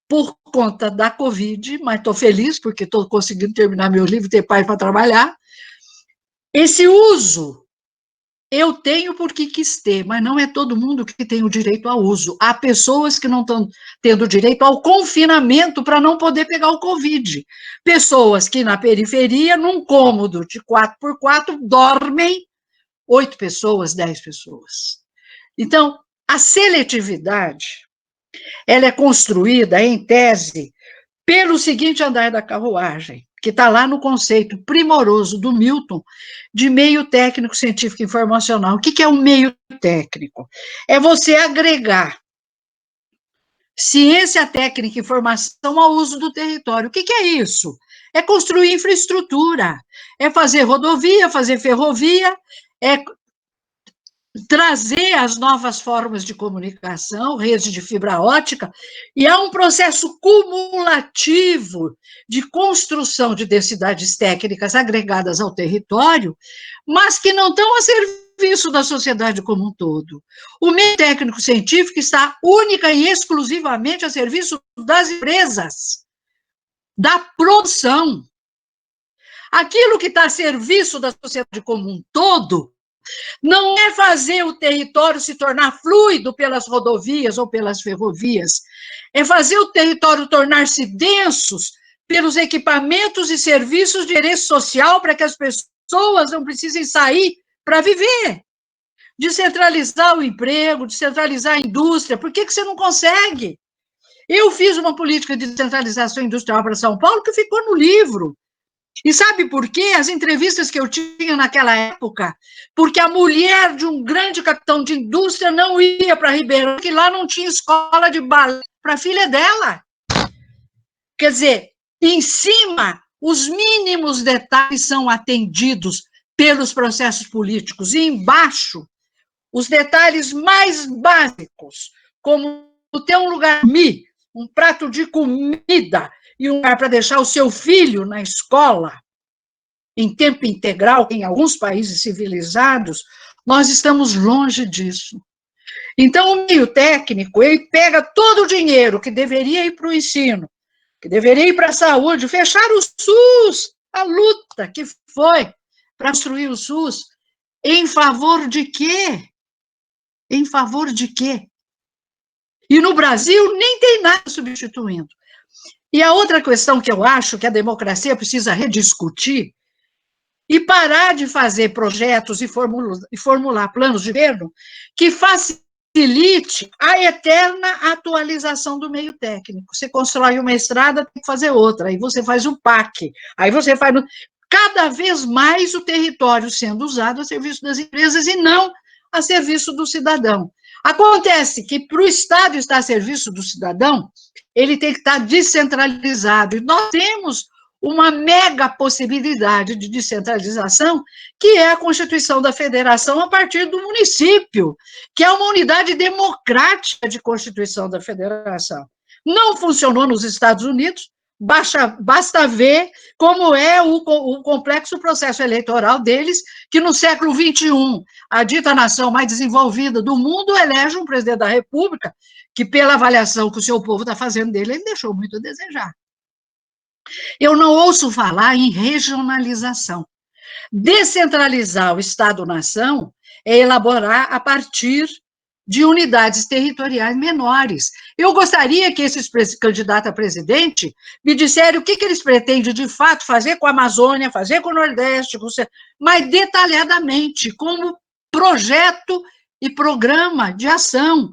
por conta da Covid, mas estou feliz porque estou conseguindo terminar meu livro, ter paz para trabalhar. Esse uso eu tenho porque quis ter, mas não é todo mundo que tem o direito ao uso. Há pessoas que não estão tendo direito ao confinamento para não poder pegar o Covid. Pessoas que na periferia, num cômodo de 4x4, dormem 8 pessoas, 10 pessoas. Então, a seletividade, ela é construída, em tese, pelo seguinte andar da carruagem, que está lá no conceito primoroso do Milton, de meio técnico científico informacional. O que é um meio técnico? É você agregar ciência técnica e informação ao uso do território. O que é isso? É construir infraestrutura, é fazer rodovia, fazer ferrovia, é trazer as novas formas de comunicação, rede de fibra ótica, e há um processo cumulativo de construção de densidades técnicas agregadas ao território, mas que não estão a serviço da sociedade como um todo. O meio técnico-científico está única e exclusivamente a serviço das empresas, da produção. Aquilo que está a serviço da sociedade como um todo não é fazer o território se tornar fluido pelas rodovias ou pelas ferrovias, é fazer o território tornar-se densos pelos equipamentos e serviços de interesse social para que as pessoas não precisem sair para viver. Descentralizar o emprego, descentralizar a indústria. Por que você não consegue? Eu fiz uma política de descentralização industrial para São Paulo que ficou no livro. E sabe por quê? As entrevistas que eu tinha naquela época, porque a mulher de um grande capitão de indústria não ia para Ribeirão, porque lá não tinha escola de balé para a filha dela. Quer dizer, em cima, os mínimos detalhes são atendidos pelos processos políticos, e embaixo, os detalhes mais básicos, como ter um lugar, um prato de comida, e um lugar para deixar o seu filho na escola, em tempo integral, em alguns países civilizados, nós estamos longe disso. Então, o meio técnico, ele pega todo o dinheiro que deveria ir para o ensino, que deveria ir para a saúde, fechar o SUS, a luta que foi para construir o SUS, em favor de quê? Em favor de quê? E no Brasil nem tem nada substituindo. E a outra questão que eu acho que a democracia precisa rediscutir e parar de fazer projetos e formular planos de governo que facilitem facilite a eterna atualização do meio técnico. Você constrói uma estrada, tem que fazer outra, aí você faz o PAC, aí você faz... Cada vez mais o território sendo usado a serviço das empresas e não a serviço do cidadão. Acontece que, para o Estado estar a serviço do cidadão, ele tem que estar descentralizado. E nós temos uma mega possibilidade de descentralização, que é a Constituição da Federação a partir do município, que é uma unidade democrática de Constituição da Federação. Não funcionou nos Estados Unidos, basta ver como é o complexo processo eleitoral deles, que no século XXI, a dita nação mais desenvolvida do mundo elege um presidente da República, que pela avaliação que o seu povo está fazendo dele, ele deixou muito a desejar. Eu não ouço falar em regionalização. Descentralizar o Estado-nação é elaborar a partir de unidades territoriais menores. Eu gostaria que esses candidatos a presidente me disserem o que eles pretendem, de fato, fazer com a Amazônia, fazer com o Nordeste, mas detalhadamente, como projeto e programa de ação.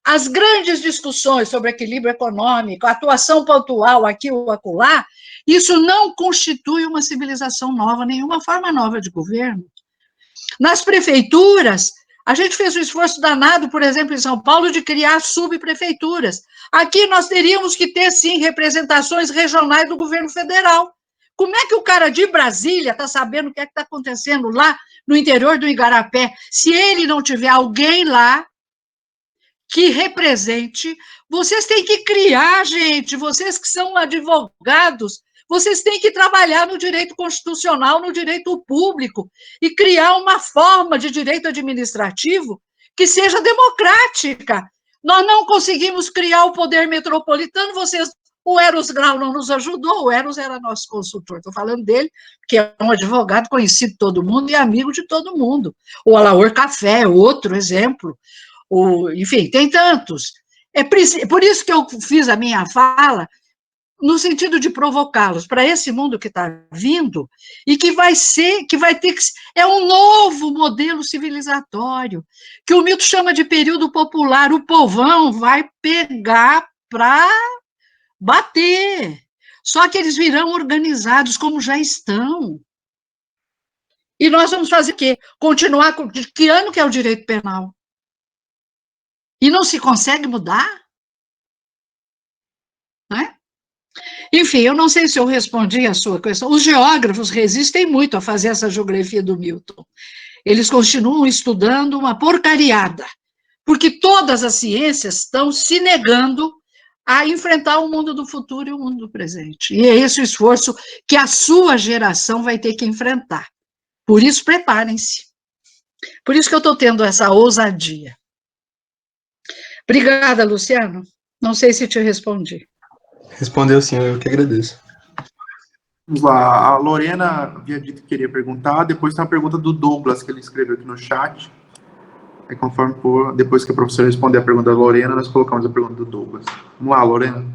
As grandes discussões sobre equilíbrio econômico, atuação pontual aqui ou acolá, isso não constitui uma civilização nova, nenhuma forma nova de governo. Nas prefeituras, a gente fez um esforço danado, por exemplo, em São Paulo, de criar subprefeituras. Aqui nós teríamos que ter, sim, representações regionais do governo federal. Como é que o cara de Brasília está sabendo o que é que está acontecendo lá no interior do Igarapé, se ele não tiver alguém lá que represente? Vocês têm que criar, gente, vocês que são advogados, vocês têm que trabalhar no direito constitucional, no direito público, e criar uma forma de direito administrativo que seja democrática. Nós não conseguimos criar o poder metropolitano, o Eros Grau não nos ajudou, o Eros era nosso consultor, estou falando dele, que é um advogado conhecido de todo mundo e amigo de todo mundo. O Alaor Café, outro exemplo. Enfim, tem tantos. É por isso que eu fiz a minha fala, no sentido de provocá-los para esse mundo que está vindo, e que vai ter que... É um novo modelo civilizatório, que o Milton chama de período popular. O povão vai pegar para bater. Só que eles virão organizados, como já estão. E nós vamos fazer o quê? Continuar com... Que ano que é o direito penal? E não se consegue mudar? Né? Enfim, eu não sei se eu respondi a sua questão. Os geógrafos resistem muito a fazer essa geografia do Milton. Eles continuam estudando uma porcariada, porque todas as ciências estão se negando a enfrentar o mundo do futuro e o mundo do presente. E é esse o esforço que a sua geração vai ter que enfrentar. Por isso, preparem-se. Por isso que eu estou tendo essa ousadia. Obrigada, Luciano. Não sei se te respondi. Respondeu sim, eu que agradeço. Vamos lá, a Lorena havia dito que queria perguntar, depois tem uma pergunta do Douglas, que ele escreveu aqui no chat. Aí, depois que a professora responder a pergunta da Lorena, nós colocamos a pergunta do Douglas. Vamos lá, Lorena.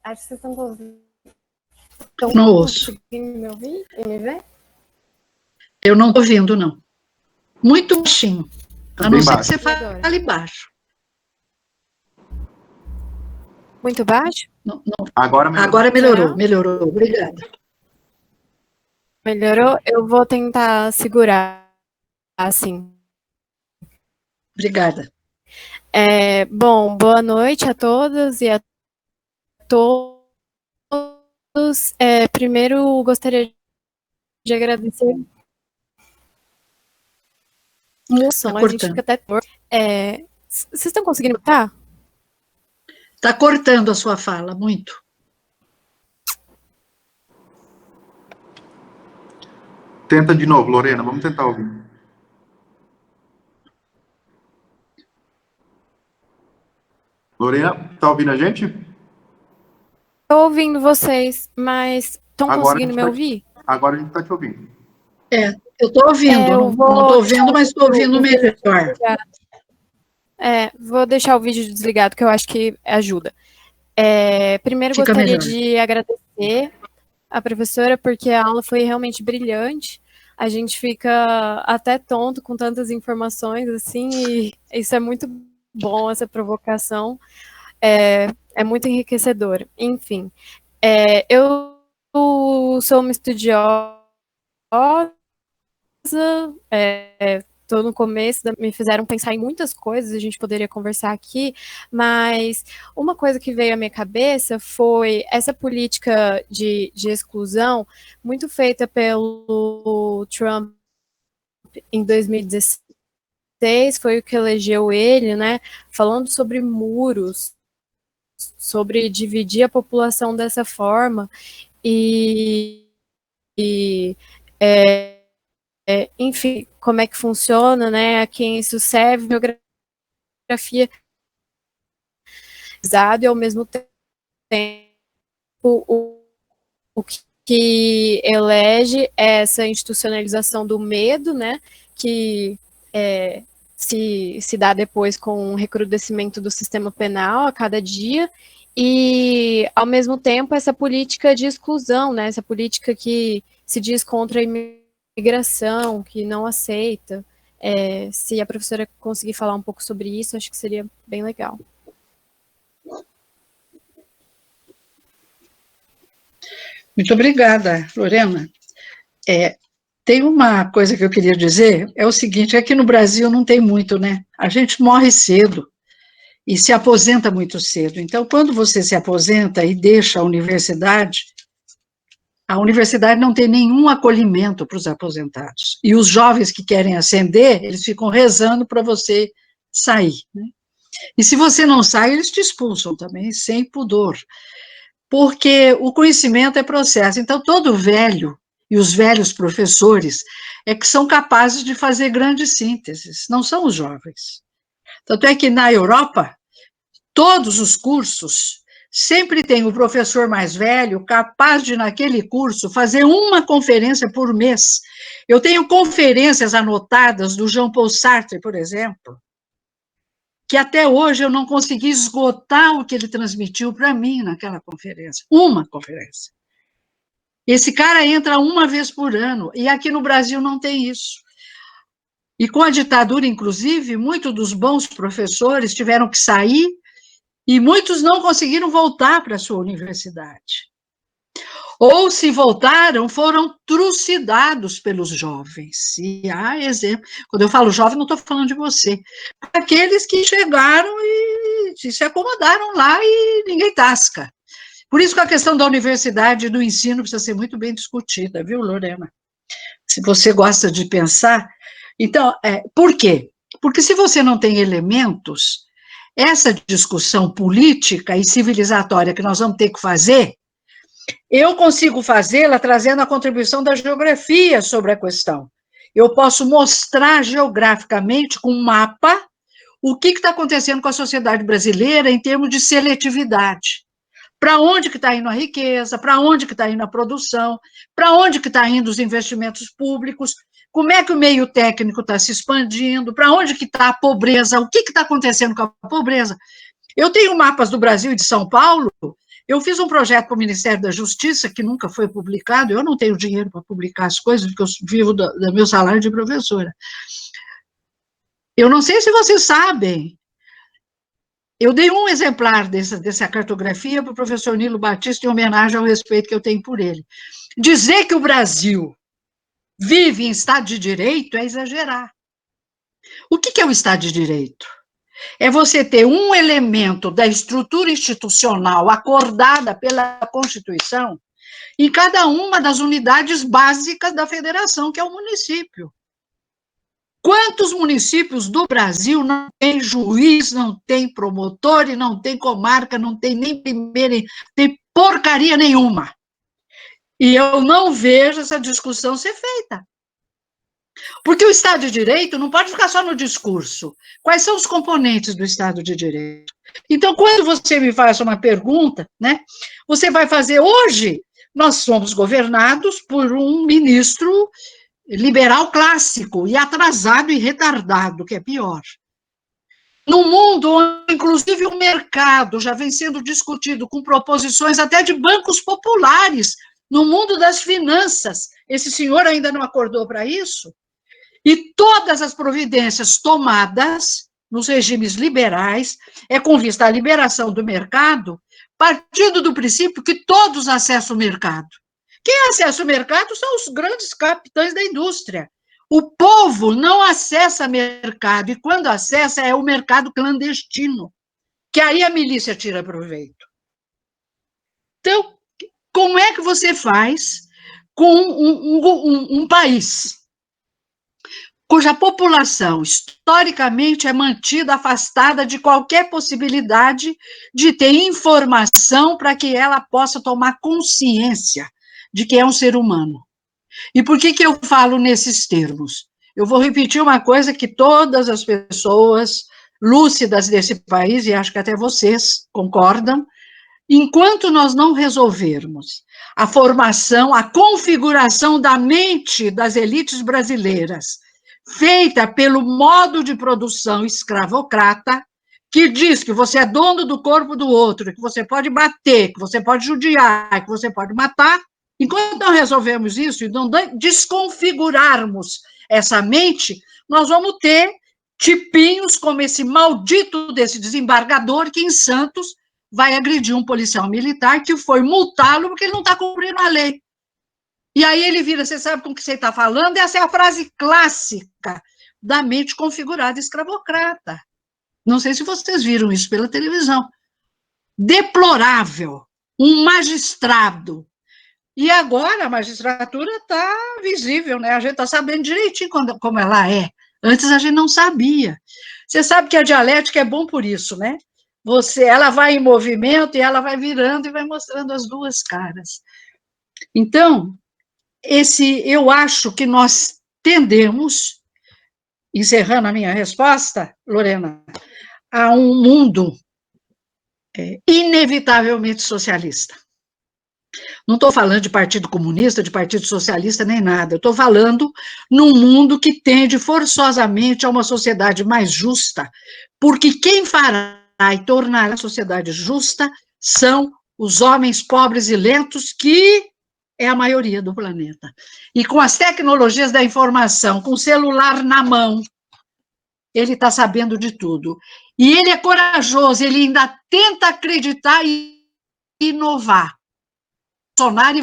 Acho que vocês estão ouvindo. Não ouço. Me ouvir e me ver? Eu não estou ouvindo, não. Muito baixinho. A não ser que você fale baixo. Muito baixo? Não. Agora Melhorou. Obrigada. Melhorou? Eu vou tentar segurar assim. Obrigada. Bom, boa noite a todas e a todos. Primeiro, gostaria de agradecer. Moção, a gente fica até... Vocês estão conseguindo botar? Está cortando a sua fala, muito. Tenta de novo, Lorena, vamos tentar ouvir. Lorena, está ouvindo a gente? Estou ouvindo vocês, mas estão conseguindo me ouvir? Agora a gente está te ouvindo. Eu estou ouvindo, não estou ouvindo, mas estou ouvindo melhor. Vou deixar o vídeo desligado, que eu acho que ajuda. Primeiro, Fica gostaria melhor. de agradecer a professora, porque a aula foi realmente brilhante. a gente fica até tonto com tantas informações, assim, e isso é muito bom, essa provocação, é muito enriquecedor. Enfim, eu sou uma estudiosa, estou no começo, me fizeram pensar em muitas coisas, a gente poderia conversar aqui, mas uma coisa que veio à minha cabeça foi essa política de exclusão, muito feita pelo Trump em 2016, foi o que elegeu ele, né, falando sobre muros, sobre dividir a população dessa forma, enfim, como é que funciona, né, a quem isso serve, geografia e ao mesmo tempo o que elege é essa institucionalização do medo, né, que se dá depois com o recrudescimento do sistema penal a cada dia, e, ao mesmo tempo, essa política de exclusão, né, essa política que se diz contra a imigração, que não aceita. Se a professora conseguir falar um pouco sobre isso, acho que seria bem legal. Muito obrigada, Lorena. Tem uma coisa que eu queria dizer, é o seguinte, aqui no Brasil não tem muito, né? A gente morre cedo e se aposenta muito cedo. Então, quando você se aposenta e deixa a universidade não tem nenhum acolhimento para os aposentados. E os jovens que querem ascender, eles ficam rezando para você sair, né? E se você não sai, eles te expulsam também, sem pudor. Porque o conhecimento é processo. Então, todo velho, e os velhos professores, é que são capazes de fazer grandes sínteses, não são os jovens. Tanto é que na Europa, todos os cursos sempre tem o professor mais velho capaz de, naquele curso, fazer uma conferência por mês. Eu tenho conferências anotadas do Jean-Paul Sartre, por exemplo, que até hoje eu não consegui esgotar o que ele transmitiu para mim naquela conferência. Uma conferência. Esse cara entra uma vez por ano, e aqui no Brasil não tem isso. E com a ditadura, inclusive, muitos dos bons professores tiveram que sair, e muitos não conseguiram voltar para a sua universidade. Ou, se voltaram, foram trucidados pelos jovens. E há exemplo. Quando eu falo jovem, não estou falando de você. Aqueles que chegaram e se acomodaram lá e ninguém tasca. Por isso que a questão da universidade e do ensino precisa ser muito bem discutida, viu, Lorena? Se você gosta de pensar. Então, por quê? Porque se você não tem elementos, essa discussão política e civilizatória que nós vamos ter que fazer, eu consigo fazê-la trazendo a contribuição da geografia sobre a questão. Eu posso mostrar geograficamente, com um mapa, o que está acontecendo com a sociedade brasileira em termos de seletividade. Para onde que está indo a riqueza, para onde que está indo a produção, para onde que está indo os investimentos públicos, como é que o meio técnico está se expandindo, para onde que está a pobreza, o que está acontecendo com a pobreza. Eu tenho mapas do Brasil e de São Paulo, eu fiz um projeto para o Ministério da Justiça, que nunca foi publicado, eu não tenho dinheiro para publicar as coisas, porque eu vivo do meu salário de professora. Eu não sei se vocês sabem, eu dei um exemplar dessa cartografia para o professor Nilo Batista, em homenagem ao respeito que eu tenho por ele. Dizer que o Brasil vive em Estado de Direito é exagerar. O que é o Estado de Direito? É você ter um elemento da estrutura institucional acordada pela Constituição em cada uma das unidades básicas da federação, que é o município. Quantos municípios do Brasil não tem juiz, não tem promotor, e não tem comarca, não tem nem primeira, tem porcaria nenhuma. E eu não vejo essa discussão ser feita. Porque o Estado de Direito não pode ficar só no discurso. Quais são os componentes do Estado de Direito? Então, quando você me faz uma pergunta, né, você vai fazer, hoje, nós somos governados por um ministro liberal clássico, e atrasado e retardado, que é pior. No mundo onde, inclusive, o mercado já vem sendo discutido com proposições até de bancos populares, no mundo das finanças, Esse senhor ainda não acordou para isso? E todas as providências tomadas nos regimes liberais é com vista à liberação do mercado, partindo do princípio que todos acessam o mercado. Quem acessa o mercado são os grandes capitães da indústria. O povo não acessa mercado, e quando acessa é o mercado clandestino, que aí a milícia tira proveito. Então, como é que você faz com um país cuja população, historicamente, é mantida afastada de qualquer possibilidade de ter informação para que ela possa tomar consciência de que é um ser humano? E por que eu falo nesses termos? Eu vou repetir uma coisa que todas as pessoas lúcidas desse país, e acho que até vocês concordam, enquanto nós não resolvermos a formação, a configuração da mente das elites brasileiras, feita pelo modo de produção escravocrata, que diz que você é dono do corpo do outro, que você pode bater, que você pode judiar, que você pode matar, enquanto não resolvermos isso e não desconfigurarmos essa mente, nós vamos ter tipinhos como esse maldito desse desembargador que em Santos vai agredir um policial militar que foi multá-lo porque ele não está cumprindo a lei. E aí ele vira, você sabe com o que você está falando? Essa é a frase clássica da mente configurada escravocrata. Não sei se vocês viram isso pela televisão. Deplorável. Um magistrado. E agora a magistratura está visível, né? A gente está sabendo direitinho como ela é. Antes a gente não sabia. Você sabe que a dialética é bom por isso, né? Ela vai em movimento e ela vai virando e vai mostrando as duas caras. Então, eu acho que nós tendemos, encerrando a minha resposta, Lorena, a um mundo inevitavelmente socialista. Não estou falando de partido comunista, de partido socialista, nem nada. Eu estou falando num mundo que tende forçosamente a uma sociedade mais justa, porque quem fará e tornará a sociedade justa são os homens pobres e lentos, que é a maioria do planeta. E com as tecnologias da informação, com o celular na mão, ele está sabendo de tudo. E ele é corajoso, ele ainda tenta acreditar e inovar. Bolsonaro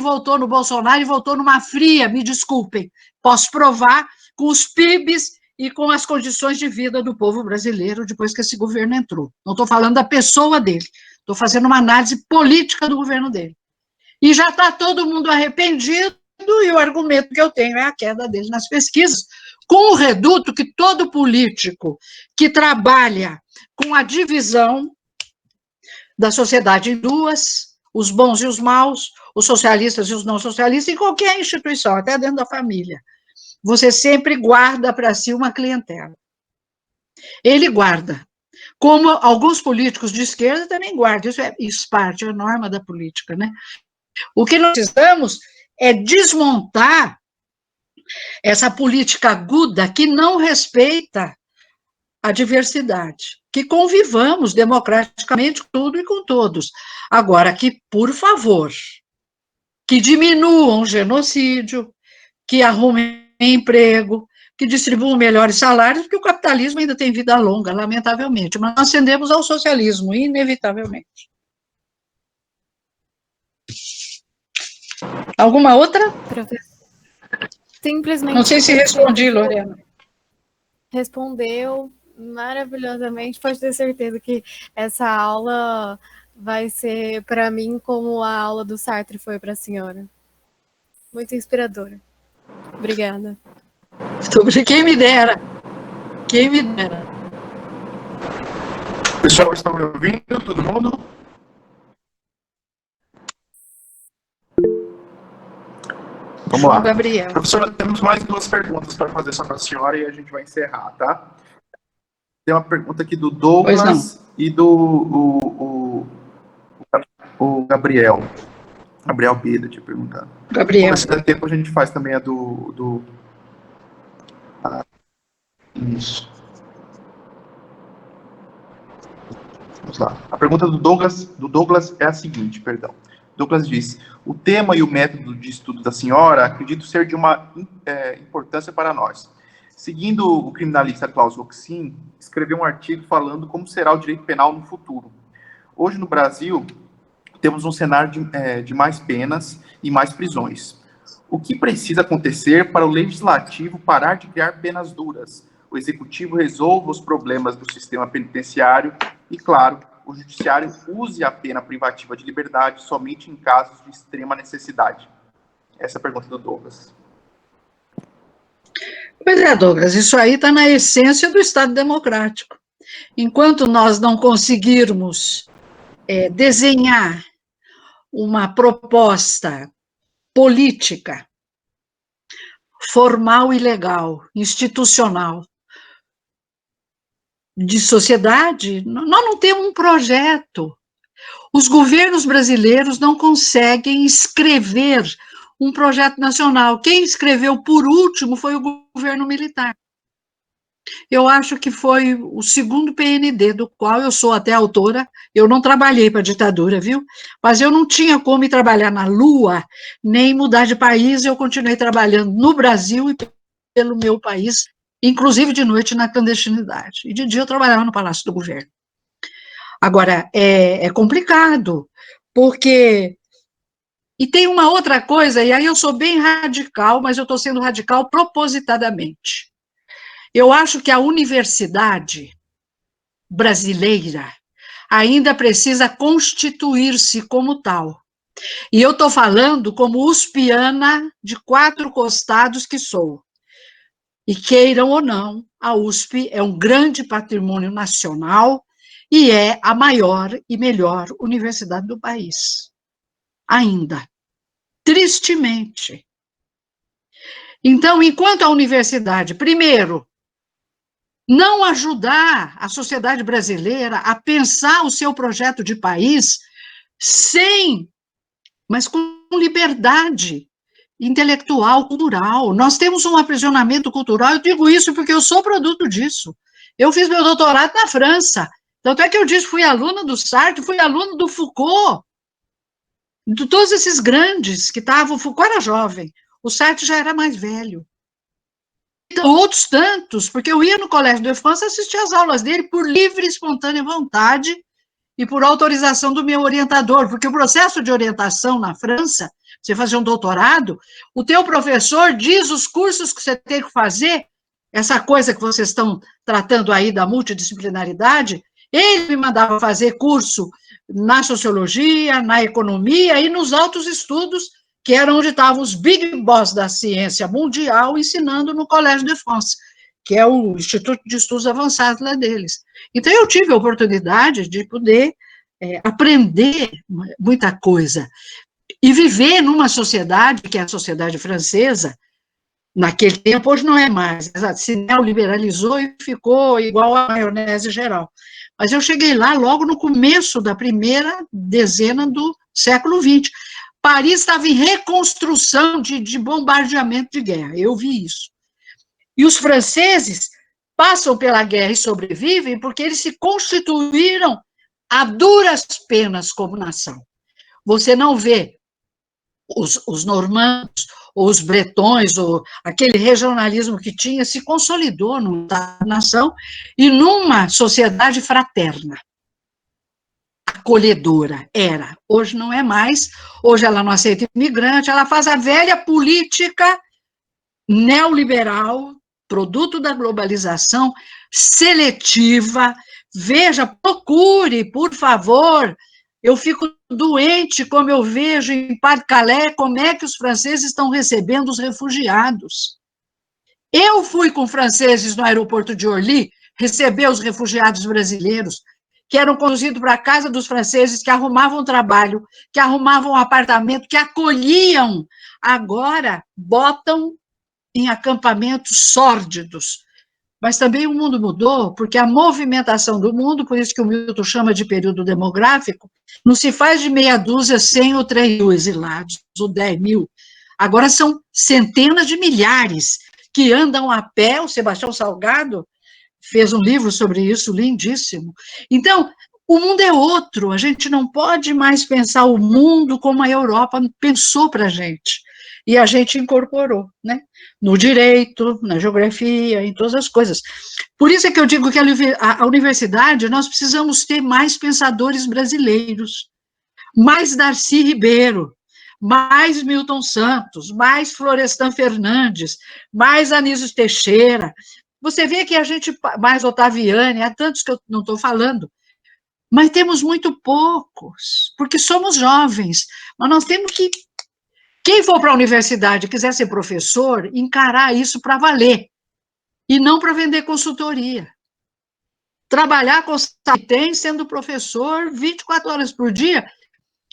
e voltou numa fria, me desculpem. Posso provar com os PIBs e com as condições de vida do povo brasileiro depois que esse governo entrou. Não estou falando da pessoa dele, estou fazendo uma análise política do governo dele. E já está todo mundo arrependido, e o argumento que eu tenho é a queda dele nas pesquisas, com o reduto que todo político que trabalha com a divisão da sociedade em duas, os bons e os maus, os socialistas e os não socialistas, em qualquer instituição, até dentro da família, você sempre guarda para si uma clientela. Ele guarda. Como alguns políticos de esquerda também guardam, isso parte, é a norma da política, né? O que nós precisamos é desmontar essa política aguda que não respeita a diversidade, que convivamos democraticamente com tudo e com todos. Agora, que, por favor, que diminuam o genocídio, que arrumem emprego, que distribuam melhores salários, porque o capitalismo ainda tem vida longa, lamentavelmente, mas nós tendemos ao socialismo, inevitavelmente. Alguma outra? Simplesmente. Não sei se respondi, Lorena. Respondeu maravilhosamente. Pode ter certeza que essa aula vai ser para mim como a aula do Sartre foi para a senhora. Muito inspiradora. Obrigada. Quem me dera. Quem me dera. Pessoal, estão me ouvindo? Todo mundo? Vamos lá. Gabriel. Professora, temos mais 2 perguntas para fazer só para a senhora e a gente vai encerrar, tá? Tem uma pergunta aqui do Douglas e do o Gabriel. Gabriel Beda tinha perguntado. Gabriel. Se der tempo, a gente faz também a isso. Vamos lá. A pergunta do Douglas é a seguinte, perdão. Douglas diz: o tema e o método de estudo da senhora acredito ser de uma importância para nós. Seguindo o criminalista Klaus Roxin, escreveu um artigo falando como será o direito penal no futuro. Hoje, no Brasil, temos um cenário de mais penas e mais prisões. O que precisa acontecer para o legislativo parar de criar penas duras? O executivo resolva os problemas do sistema penitenciário e, claro, o judiciário use a pena privativa de liberdade somente em casos de extrema necessidade. Essa é a pergunta do Douglas. Pois é, Douglas, isso aí está na essência do Estado democrático. Enquanto nós não conseguirmos desenhar uma proposta política, formal e legal, institucional, de sociedade, nós não temos um projeto. Os governos brasileiros não conseguem escrever um projeto nacional. Quem escreveu por último foi o governo militar. Eu acho que foi o segundo PND, do qual eu sou até autora. Eu não trabalhei para a ditadura, viu? Mas eu não tinha como ir trabalhar na Lua, nem mudar de país. Eu continuei trabalhando no Brasil e pelo meu país, inclusive de noite na clandestinidade. E de dia eu trabalhava no Palácio do Governo. Agora, é complicado, porque... E tem uma outra coisa, e aí eu sou bem radical, mas eu estou sendo radical propositadamente. Eu acho que a universidade brasileira ainda precisa constituir-se como tal. E eu estou falando como uspiana de 4 costados que sou. E queiram ou não, a USP é um grande patrimônio nacional e é a maior e melhor universidade do país. Ainda. Tristemente. Então, enquanto a universidade, primeiro, não ajudar a sociedade brasileira a pensar o seu projeto de país mas com liberdade intelectual, cultural. Nós temos um aprisionamento cultural, eu digo isso porque eu sou produto disso. Eu fiz meu doutorado na França, tanto é que eu disse, fui aluna do Sartre, fui aluna do Foucault, de todos esses grandes que estavam, o Foucault era jovem, o Sartre já era mais velho. Então, outros tantos, porque eu ia no Colégio de França assistir às aulas dele por livre e espontânea vontade e por autorização do meu orientador, porque o processo de orientação na França, você fazer um doutorado, o teu professor diz os cursos que você tem que fazer, essa coisa que vocês estão tratando aí da multidisciplinaridade, ele me mandava fazer curso na sociologia, na economia e nos altos estudos, que era onde estavam os big boss da ciência mundial ensinando no Collège de France, que é o Instituto de Estudos Avançados lá deles. Então, eu tive a oportunidade de poder aprender muita coisa e viver numa sociedade, que é a sociedade francesa, naquele tempo, hoje não é mais, se neoliberalizou e ficou igual a maionese geral. Mas eu cheguei lá logo no começo da primeira dezena do século XX. Paris estava em reconstrução de bombardeamento de guerra, eu vi isso. E os franceses passam pela guerra e sobrevivem porque eles se constituíram a duras penas como nação. Você não vê os normandos, ou os bretões, ou aquele regionalismo que tinha, se consolidou numa nação e numa sociedade fraterna. Acolhedora, era. Hoje não é mais, hoje ela não aceita imigrante, ela faz a velha política neoliberal, produto da globalização, seletiva. Veja, procure, por favor, eu fico doente como eu vejo em Pas-de-Calais como é que os franceses estão recebendo os refugiados. Eu fui com franceses no aeroporto de Orly receber os refugiados brasileiros, que eram conduzidos para a casa dos franceses, que arrumavam trabalho, que arrumavam apartamento, que acolhiam. Agora, botam em acampamentos sórdidos. Mas também o mundo mudou, porque a movimentação do mundo, por isso que o Milton chama de período demográfico, não se faz de meia dúzia, 100 ou 3 mil exilados, ou 10 mil. Agora são centenas de milhares que andam a pé. O Sebastião Salgado fez um livro sobre isso, lindíssimo. Então, O mundo é outro, a gente não pode mais pensar o mundo como a Europa pensou para a gente. E a gente incorporou, né? No direito, na geografia, em todas as coisas. Por isso é que eu digo que a universidade, nós precisamos ter mais pensadores brasileiros, mais Darcy Ribeiro, mais Milton Santos, mais Florestan Fernandes, mais Anísio Teixeira. Você vê que a gente, mais Ottaviani, há tantos que eu não estou falando, mas temos muito poucos, porque somos jovens, mas nós temos que, quem for para a universidade e quiser ser professor, encarar isso para valer, e não para vender consultoria. Trabalhar com o que tem, sendo professor 24 horas por dia,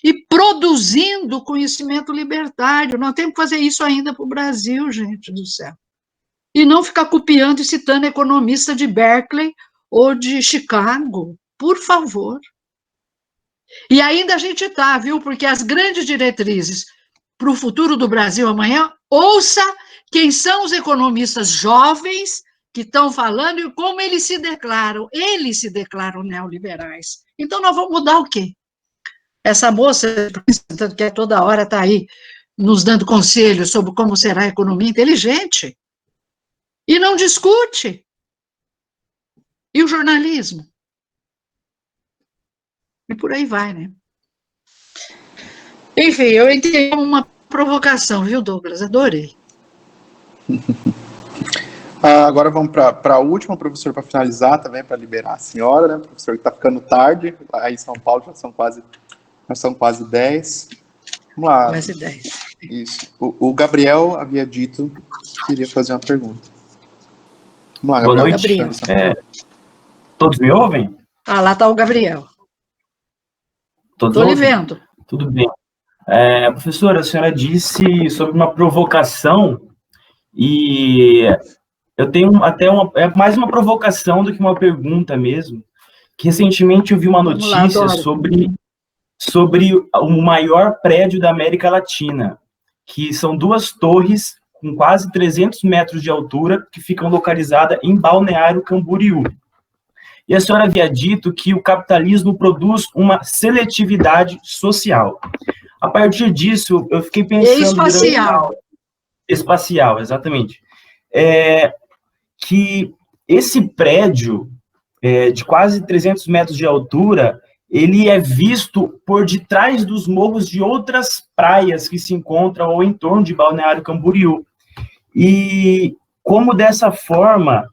e produzindo conhecimento libertário. Nós temos que fazer isso ainda para o Brasil, gente do céu. E não ficar copiando e citando economista de Berkeley ou de Chicago, por favor. E ainda a gente está, viu? Porque as grandes diretrizes para o futuro do Brasil amanhã, ouça quem são os economistas jovens que estão falando e como eles se declaram. Eles se declaram neoliberais. Então, nós vamos mudar o quê? Essa moça, que toda hora está aí nos dando conselhos sobre como será a economia inteligente, e não discute. E o jornalismo? E por aí vai, né? Enfim, eu entendi uma provocação, viu, Douglas? Adorei. Agora vamos para a última, professor, para finalizar também, para liberar a senhora, né? Professor, que está ficando tarde, aí em São Paulo já são quase 10. Vamos lá. Quase 10. Isso. O Gabriel havia dito que queria fazer uma pergunta. Vamos lá, Boa Gabriel. noite. Todos me ouvem? Ah, lá está o Gabriel. Estou lhe vendo. Tudo bem. Professora, a senhora disse sobre uma provocação e eu tenho até mais uma provocação do que uma pergunta mesmo, que recentemente eu vi uma notícia sobre o maior prédio da América Latina, que são 2 torres com quase 300 metros de altura, que ficam localizadas em Balneário Camboriú. E a senhora havia dito que o capitalismo produz uma seletividade social. A partir disso, eu fiquei pensando... Espacial, exatamente. Que esse prédio, de quase 300 metros de altura, ele é visto por detrás dos morros de outras praias que se encontram ao entorno de Balneário Camboriú. E como dessa forma,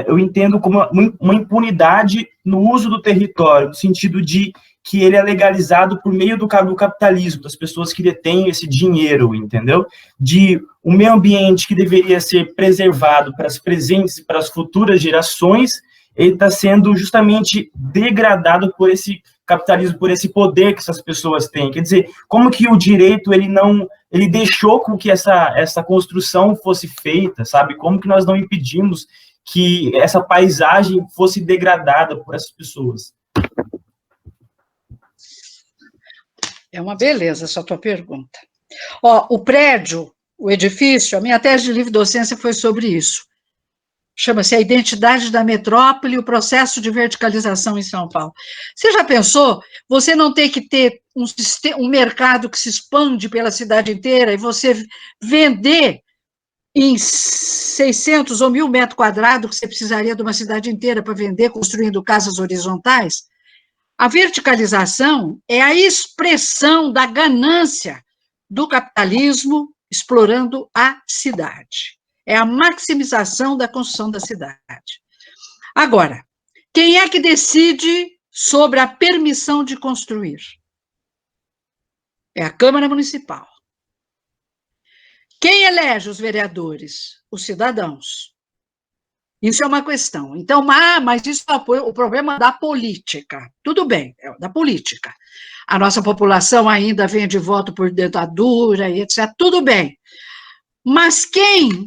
eu entendo como uma impunidade no uso do território, no sentido de que ele é legalizado por meio do capitalismo, das pessoas que detêm esse dinheiro, entendeu? De o meio ambiente que deveria ser preservado para as presentes e para as futuras gerações, ele está sendo justamente degradado por esse capitalismo, por esse poder que essas pessoas têm. Quer dizer, como que o direito ele deixou com que essa construção fosse feita, sabe? Como que nós não impedimos que essa paisagem fosse degradada por essas pessoas? É uma beleza essa tua pergunta. O prédio, o edifício, a minha tese de livre docência foi sobre isso. Chama-se A Identidade da Metrópole e o Processo de Verticalização em São Paulo. Você já pensou você não ter que ter um mercado que se expande pela cidade inteira e você vender em 600 ou 1.000 metros quadrados, que você precisaria de uma cidade inteira para vender, construindo casas horizontais? A verticalização é a expressão da ganância do capitalismo explorando a cidade. É a maximização da construção da cidade. Agora, quem é que decide sobre a permissão de construir? É a Câmara Municipal. Quem elege os vereadores? Os cidadãos. Isso é uma questão. Então, mas isso é o problema da política. Tudo bem, é da política. A nossa população ainda vem de voto por ditadura e etc. Tudo bem. Mas quem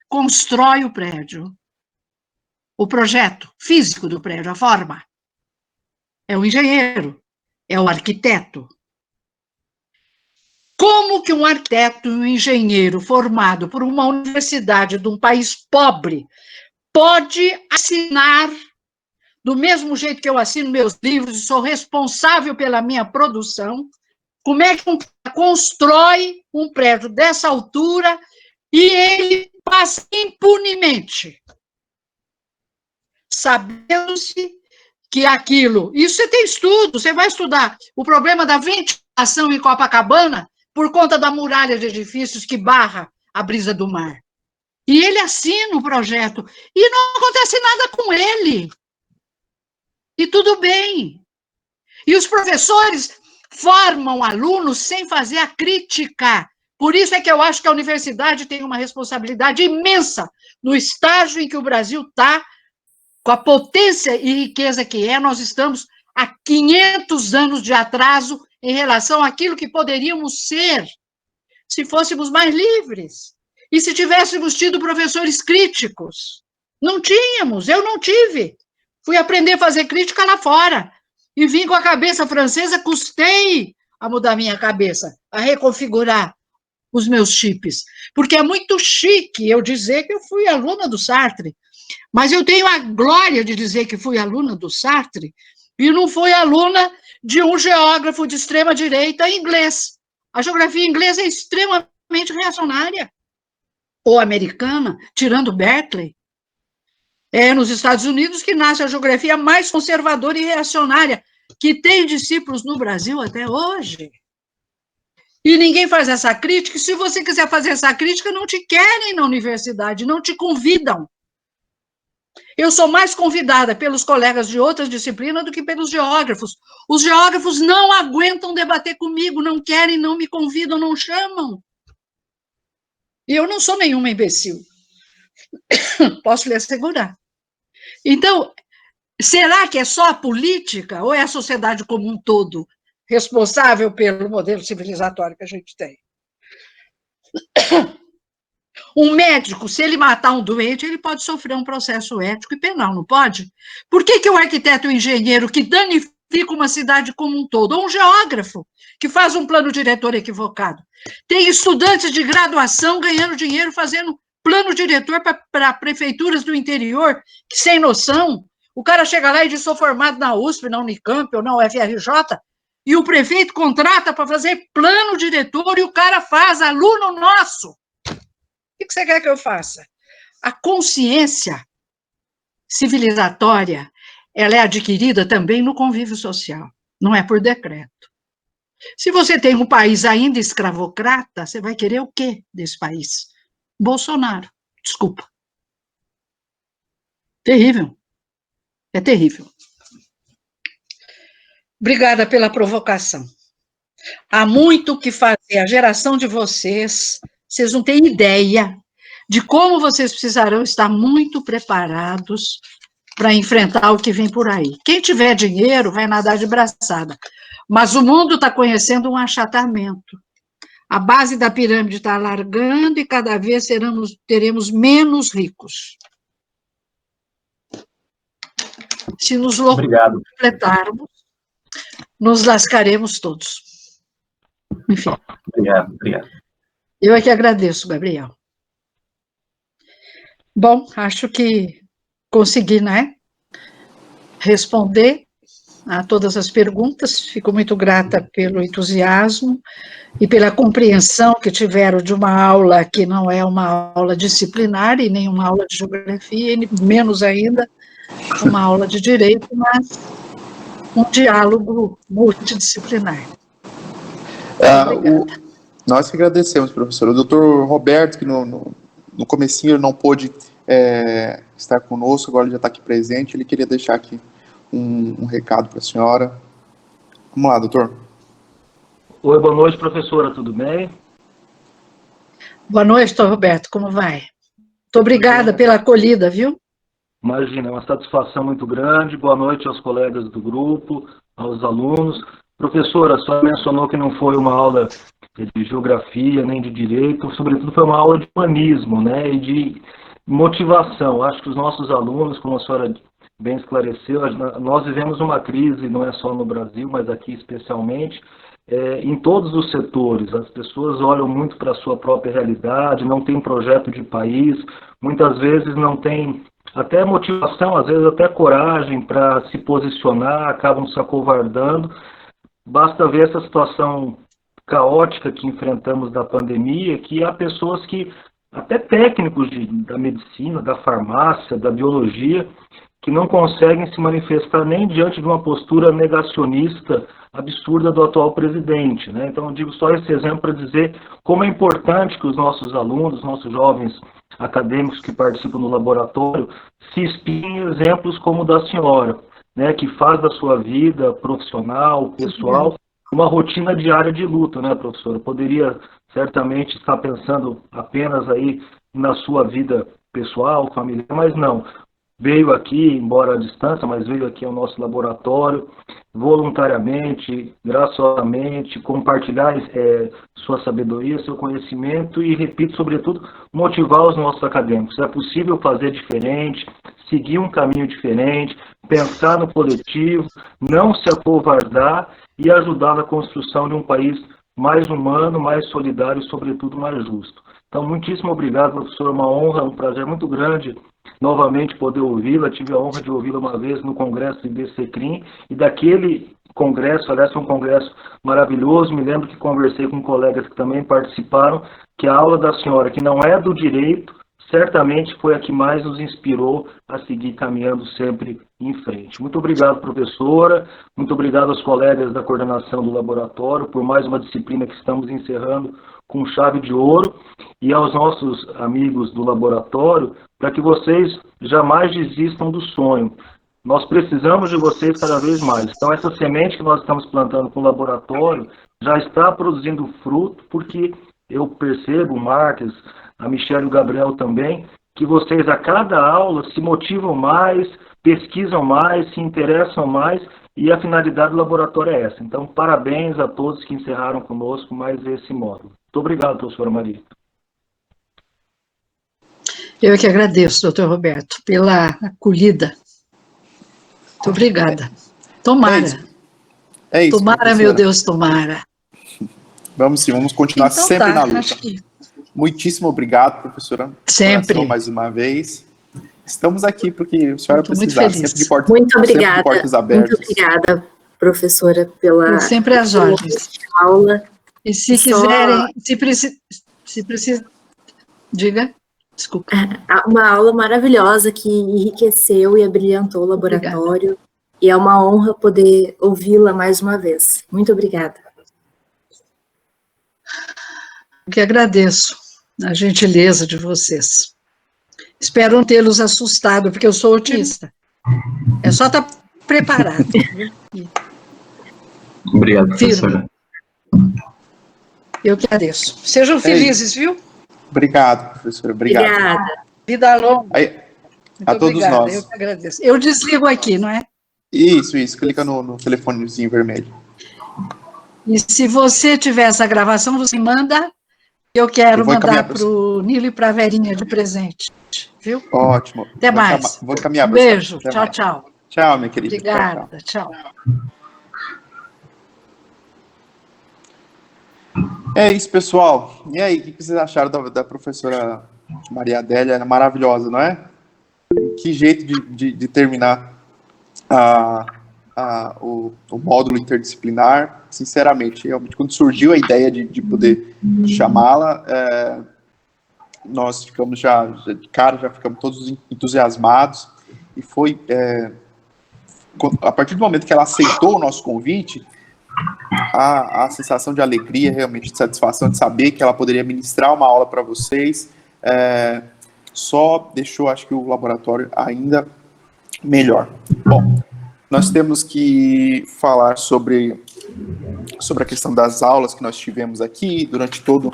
constrói o prédio? O projeto físico do prédio, a forma? É o engenheiro, é o arquiteto. Como que um arquiteto e um engenheiro formado por uma universidade de um país pobre pode assinar do mesmo jeito que eu assino meus livros e sou responsável pela minha produção, como é que um cara constrói um prédio dessa altura e ele passa impunemente, sabendo-se que aquilo... Isso você tem estudo, você vai estudar o problema da ventilação em Copacabana por conta da muralha de edifícios que barra a brisa do mar. E ele assina o projeto e não acontece nada com ele. E tudo bem. E os professores formam alunos sem fazer a crítica. Por isso é que eu acho que a universidade tem uma responsabilidade imensa no estágio em que o Brasil está, com a potência e riqueza que é. Nós estamos há 500 anos de atraso em relação àquilo que poderíamos ser se fôssemos mais livres e se tivéssemos tido professores críticos. Não tínhamos, eu não tive. Fui aprender a fazer crítica lá fora e vim com a cabeça francesa, custei a mudar minha cabeça, a reconfigurar os meus chips, porque é muito chique eu dizer que eu fui aluna do Sartre, mas eu tenho a glória de dizer que fui aluna do Sartre e não fui aluna de um geógrafo de extrema-direita inglês. A geografia inglesa é extremamente reacionária, ou americana, tirando Berkeley. É nos Estados Unidos que nasce a geografia mais conservadora e reacionária, que tem discípulos no Brasil até hoje. E ninguém faz essa crítica, e se você quiser fazer essa crítica, não te querem na universidade, não te convidam. Eu sou mais convidada pelos colegas de outras disciplinas do que pelos geógrafos. Os geógrafos não aguentam debater comigo, não querem, não me convidam, não chamam. E eu não sou nenhuma imbecil. Posso lhe assegurar. Então, será que é só a política ou é a sociedade como um todo responsável pelo modelo civilizatório que a gente tem? Um médico, se ele matar um doente, ele pode sofrer um processo ético e penal, não pode? Por que o arquiteto e o engenheiro que danifica uma cidade como um todo, ou um geógrafo que faz um plano diretor equivocado, tem estudantes de graduação ganhando dinheiro fazendo plano diretor para prefeituras do interior, que sem noção, o cara chega lá e diz, sou formado na USP, na Unicamp ou na UFRJ, e o prefeito contrata para fazer plano diretor e o cara faz, aluno nosso. O que você quer que eu faça? A consciência civilizatória, ela é adquirida também no convívio social, não é por decreto. Se você tem um país ainda escravocrata, você vai querer o quê desse país? Bolsonaro, desculpa. Terrível. É terrível. Obrigada pela provocação. Há muito o que fazer. A geração de vocês não têm ideia de como vocês precisarão estar muito preparados para enfrentar o que vem por aí. Quem tiver dinheiro vai nadar de braçada, mas o mundo está conhecendo um achatamento. A base da pirâmide está alargando e cada vez teremos menos ricos. Se nos completarmos, nos lascaremos todos. Enfim. Obrigado. Eu é que agradeço, Gabriel. Bom, acho que consegui, né, responder a todas as perguntas. Fico muito grata pelo entusiasmo e pela compreensão que tiveram de uma aula que não é uma aula disciplinar e nem uma aula de geografia, e menos ainda uma aula de direito, mas um diálogo multidisciplinar. Nós que agradecemos, professor. O doutor Roberto, que no comecinho não pôde estar conosco, agora ele já está aqui presente, ele queria deixar aqui um recado para a senhora. Vamos lá, doutor. Oi, boa noite, professora, tudo bem? Boa noite, doutor Roberto, como vai? Muito obrigada pela acolhida, viu? Imagina, é uma satisfação muito grande. Boa noite aos colegas do grupo, aos alunos. Professora, a senhora mencionou que não foi uma aula de geografia nem de direito, sobretudo foi uma aula de humanismo, né, e de motivação. Acho que os nossos alunos, como a senhora bem esclareceu, nós vivemos uma crise, não é só no Brasil, mas aqui especialmente, em todos os setores. As pessoas olham muito para a sua própria realidade, não tem projeto de país, muitas vezes não tem até motivação, às vezes até coragem para se posicionar, acabam se acovardando. Basta ver essa situação caótica que enfrentamos da pandemia, que há pessoas que, até técnicos da medicina, da farmácia, da biologia, que não conseguem se manifestar nem diante de uma postura negacionista absurda do atual presidente, né? Então, eu digo só esse exemplo para dizer como é importante que os nossos alunos, nossos jovens acadêmicos que participam no laboratório, se inspirem em exemplos como o da senhora, né, que faz da sua vida profissional, pessoal, uma rotina diária de luta, né, professora? Poderia certamente estar pensando apenas aí na sua vida pessoal, familiar, mas não. Veio aqui, embora à distância, mas veio aqui ao nosso laboratório, voluntariamente, graciosamente, compartilhar sua sabedoria, seu conhecimento e, repito, sobretudo, motivar os nossos acadêmicos. É possível fazer diferente, seguir um caminho diferente, pensar no coletivo, não se acovardar e ajudar na construção de um país mais humano, mais solidário e, sobretudo, mais justo. Então, muitíssimo obrigado, professor, uma honra, um prazer muito grande novamente poder ouvi-la. Tive a honra de ouvi-la uma vez no congresso do IBCCRIM, e daquele congresso, aliás, foi um congresso maravilhoso, me lembro que conversei com colegas que também participaram, que a aula da senhora, que não é do direito, certamente foi a que mais nos inspirou a seguir caminhando sempre em frente. Muito obrigado, professora, muito obrigado aos colegas da coordenação do laboratório por mais uma disciplina que estamos encerrando com chave de ouro, e aos nossos amigos do laboratório, para que vocês jamais desistam do sonho. Nós precisamos de vocês cada vez mais. Então, essa semente que nós estamos plantando com o laboratório já está produzindo fruto, porque eu percebo, o Marques, a Michelle e o Gabriel também, que vocês a cada aula se motivam mais, pesquisam mais, se interessam mais, e a finalidade do laboratório é essa. Então, parabéns a todos que encerraram conosco mais esse módulo. Muito obrigado, professora Maria. Eu que agradeço, doutor Roberto, pela acolhida. Muito obrigada. Tomara. É isso, tomara, professora. meu Deus, tomara. Vamos sim, vamos continuar Então sempre na luta. acho que... Muitíssimo obrigado, professora. Sempre. Mais uma vez. Estamos aqui porque a senhora precisar, sempre de portas, muito obrigada, sempre de portas abertas. Muito obrigada, professora, pela sempre às ordens. Aula. E se quiserem, se precisa, diga. Desculpa. Uma aula maravilhosa que enriqueceu e abrilhantou o laboratório. Obrigada. E é uma honra poder ouvi-la mais uma vez. Muito obrigada. Eu que agradeço a gentileza de vocês. Espero não tê-los assustado, porque eu sou autista. É só estar preparado. Obrigado, professora. Eu que agradeço. Sejam felizes, viu? Obrigado, professora. Obrigado. Obrigada. Vida longa. A todos obrigada, nós. Eu que agradeço. Eu desligo aqui, não é? Isso. Clica no telefonezinho vermelho. E se você tiver essa gravação, você manda. Eu quero mandar para o Nilo e para a Verinha de presente. Viu? Ótimo. Até mais. Vou encaminhar. Beijo. Tchau, tchau. Tchau, minha querida. Obrigada. Tchau. É isso, pessoal. E aí, o que vocês acharam da professora Maria Adélia? Ela é maravilhosa, não é? Que jeito de terminar o módulo interdisciplinar. Sinceramente, realmente, quando surgiu a ideia de poder chamá-la, nós ficamos já ficamos todos entusiasmados, e foi a partir do momento que ela aceitou o nosso convite, a sensação de alegria, realmente de satisfação de saber que ela poderia ministrar uma aula para vocês, só deixou, acho que, o laboratório ainda melhor. Bom, nós temos que falar sobre a questão das aulas que nós tivemos aqui durante todo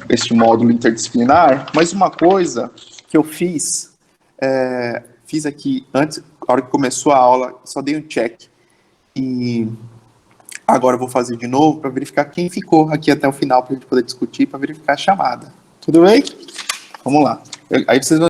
este módulo interdisciplinar, mas uma coisa que eu fiz aqui antes, a hora que começou a aula, só dei um check, e agora eu vou fazer de novo para verificar quem ficou aqui até o final, para a gente poder discutir, para verificar a chamada. Tudo bem? Vamos lá. Aí vocês vão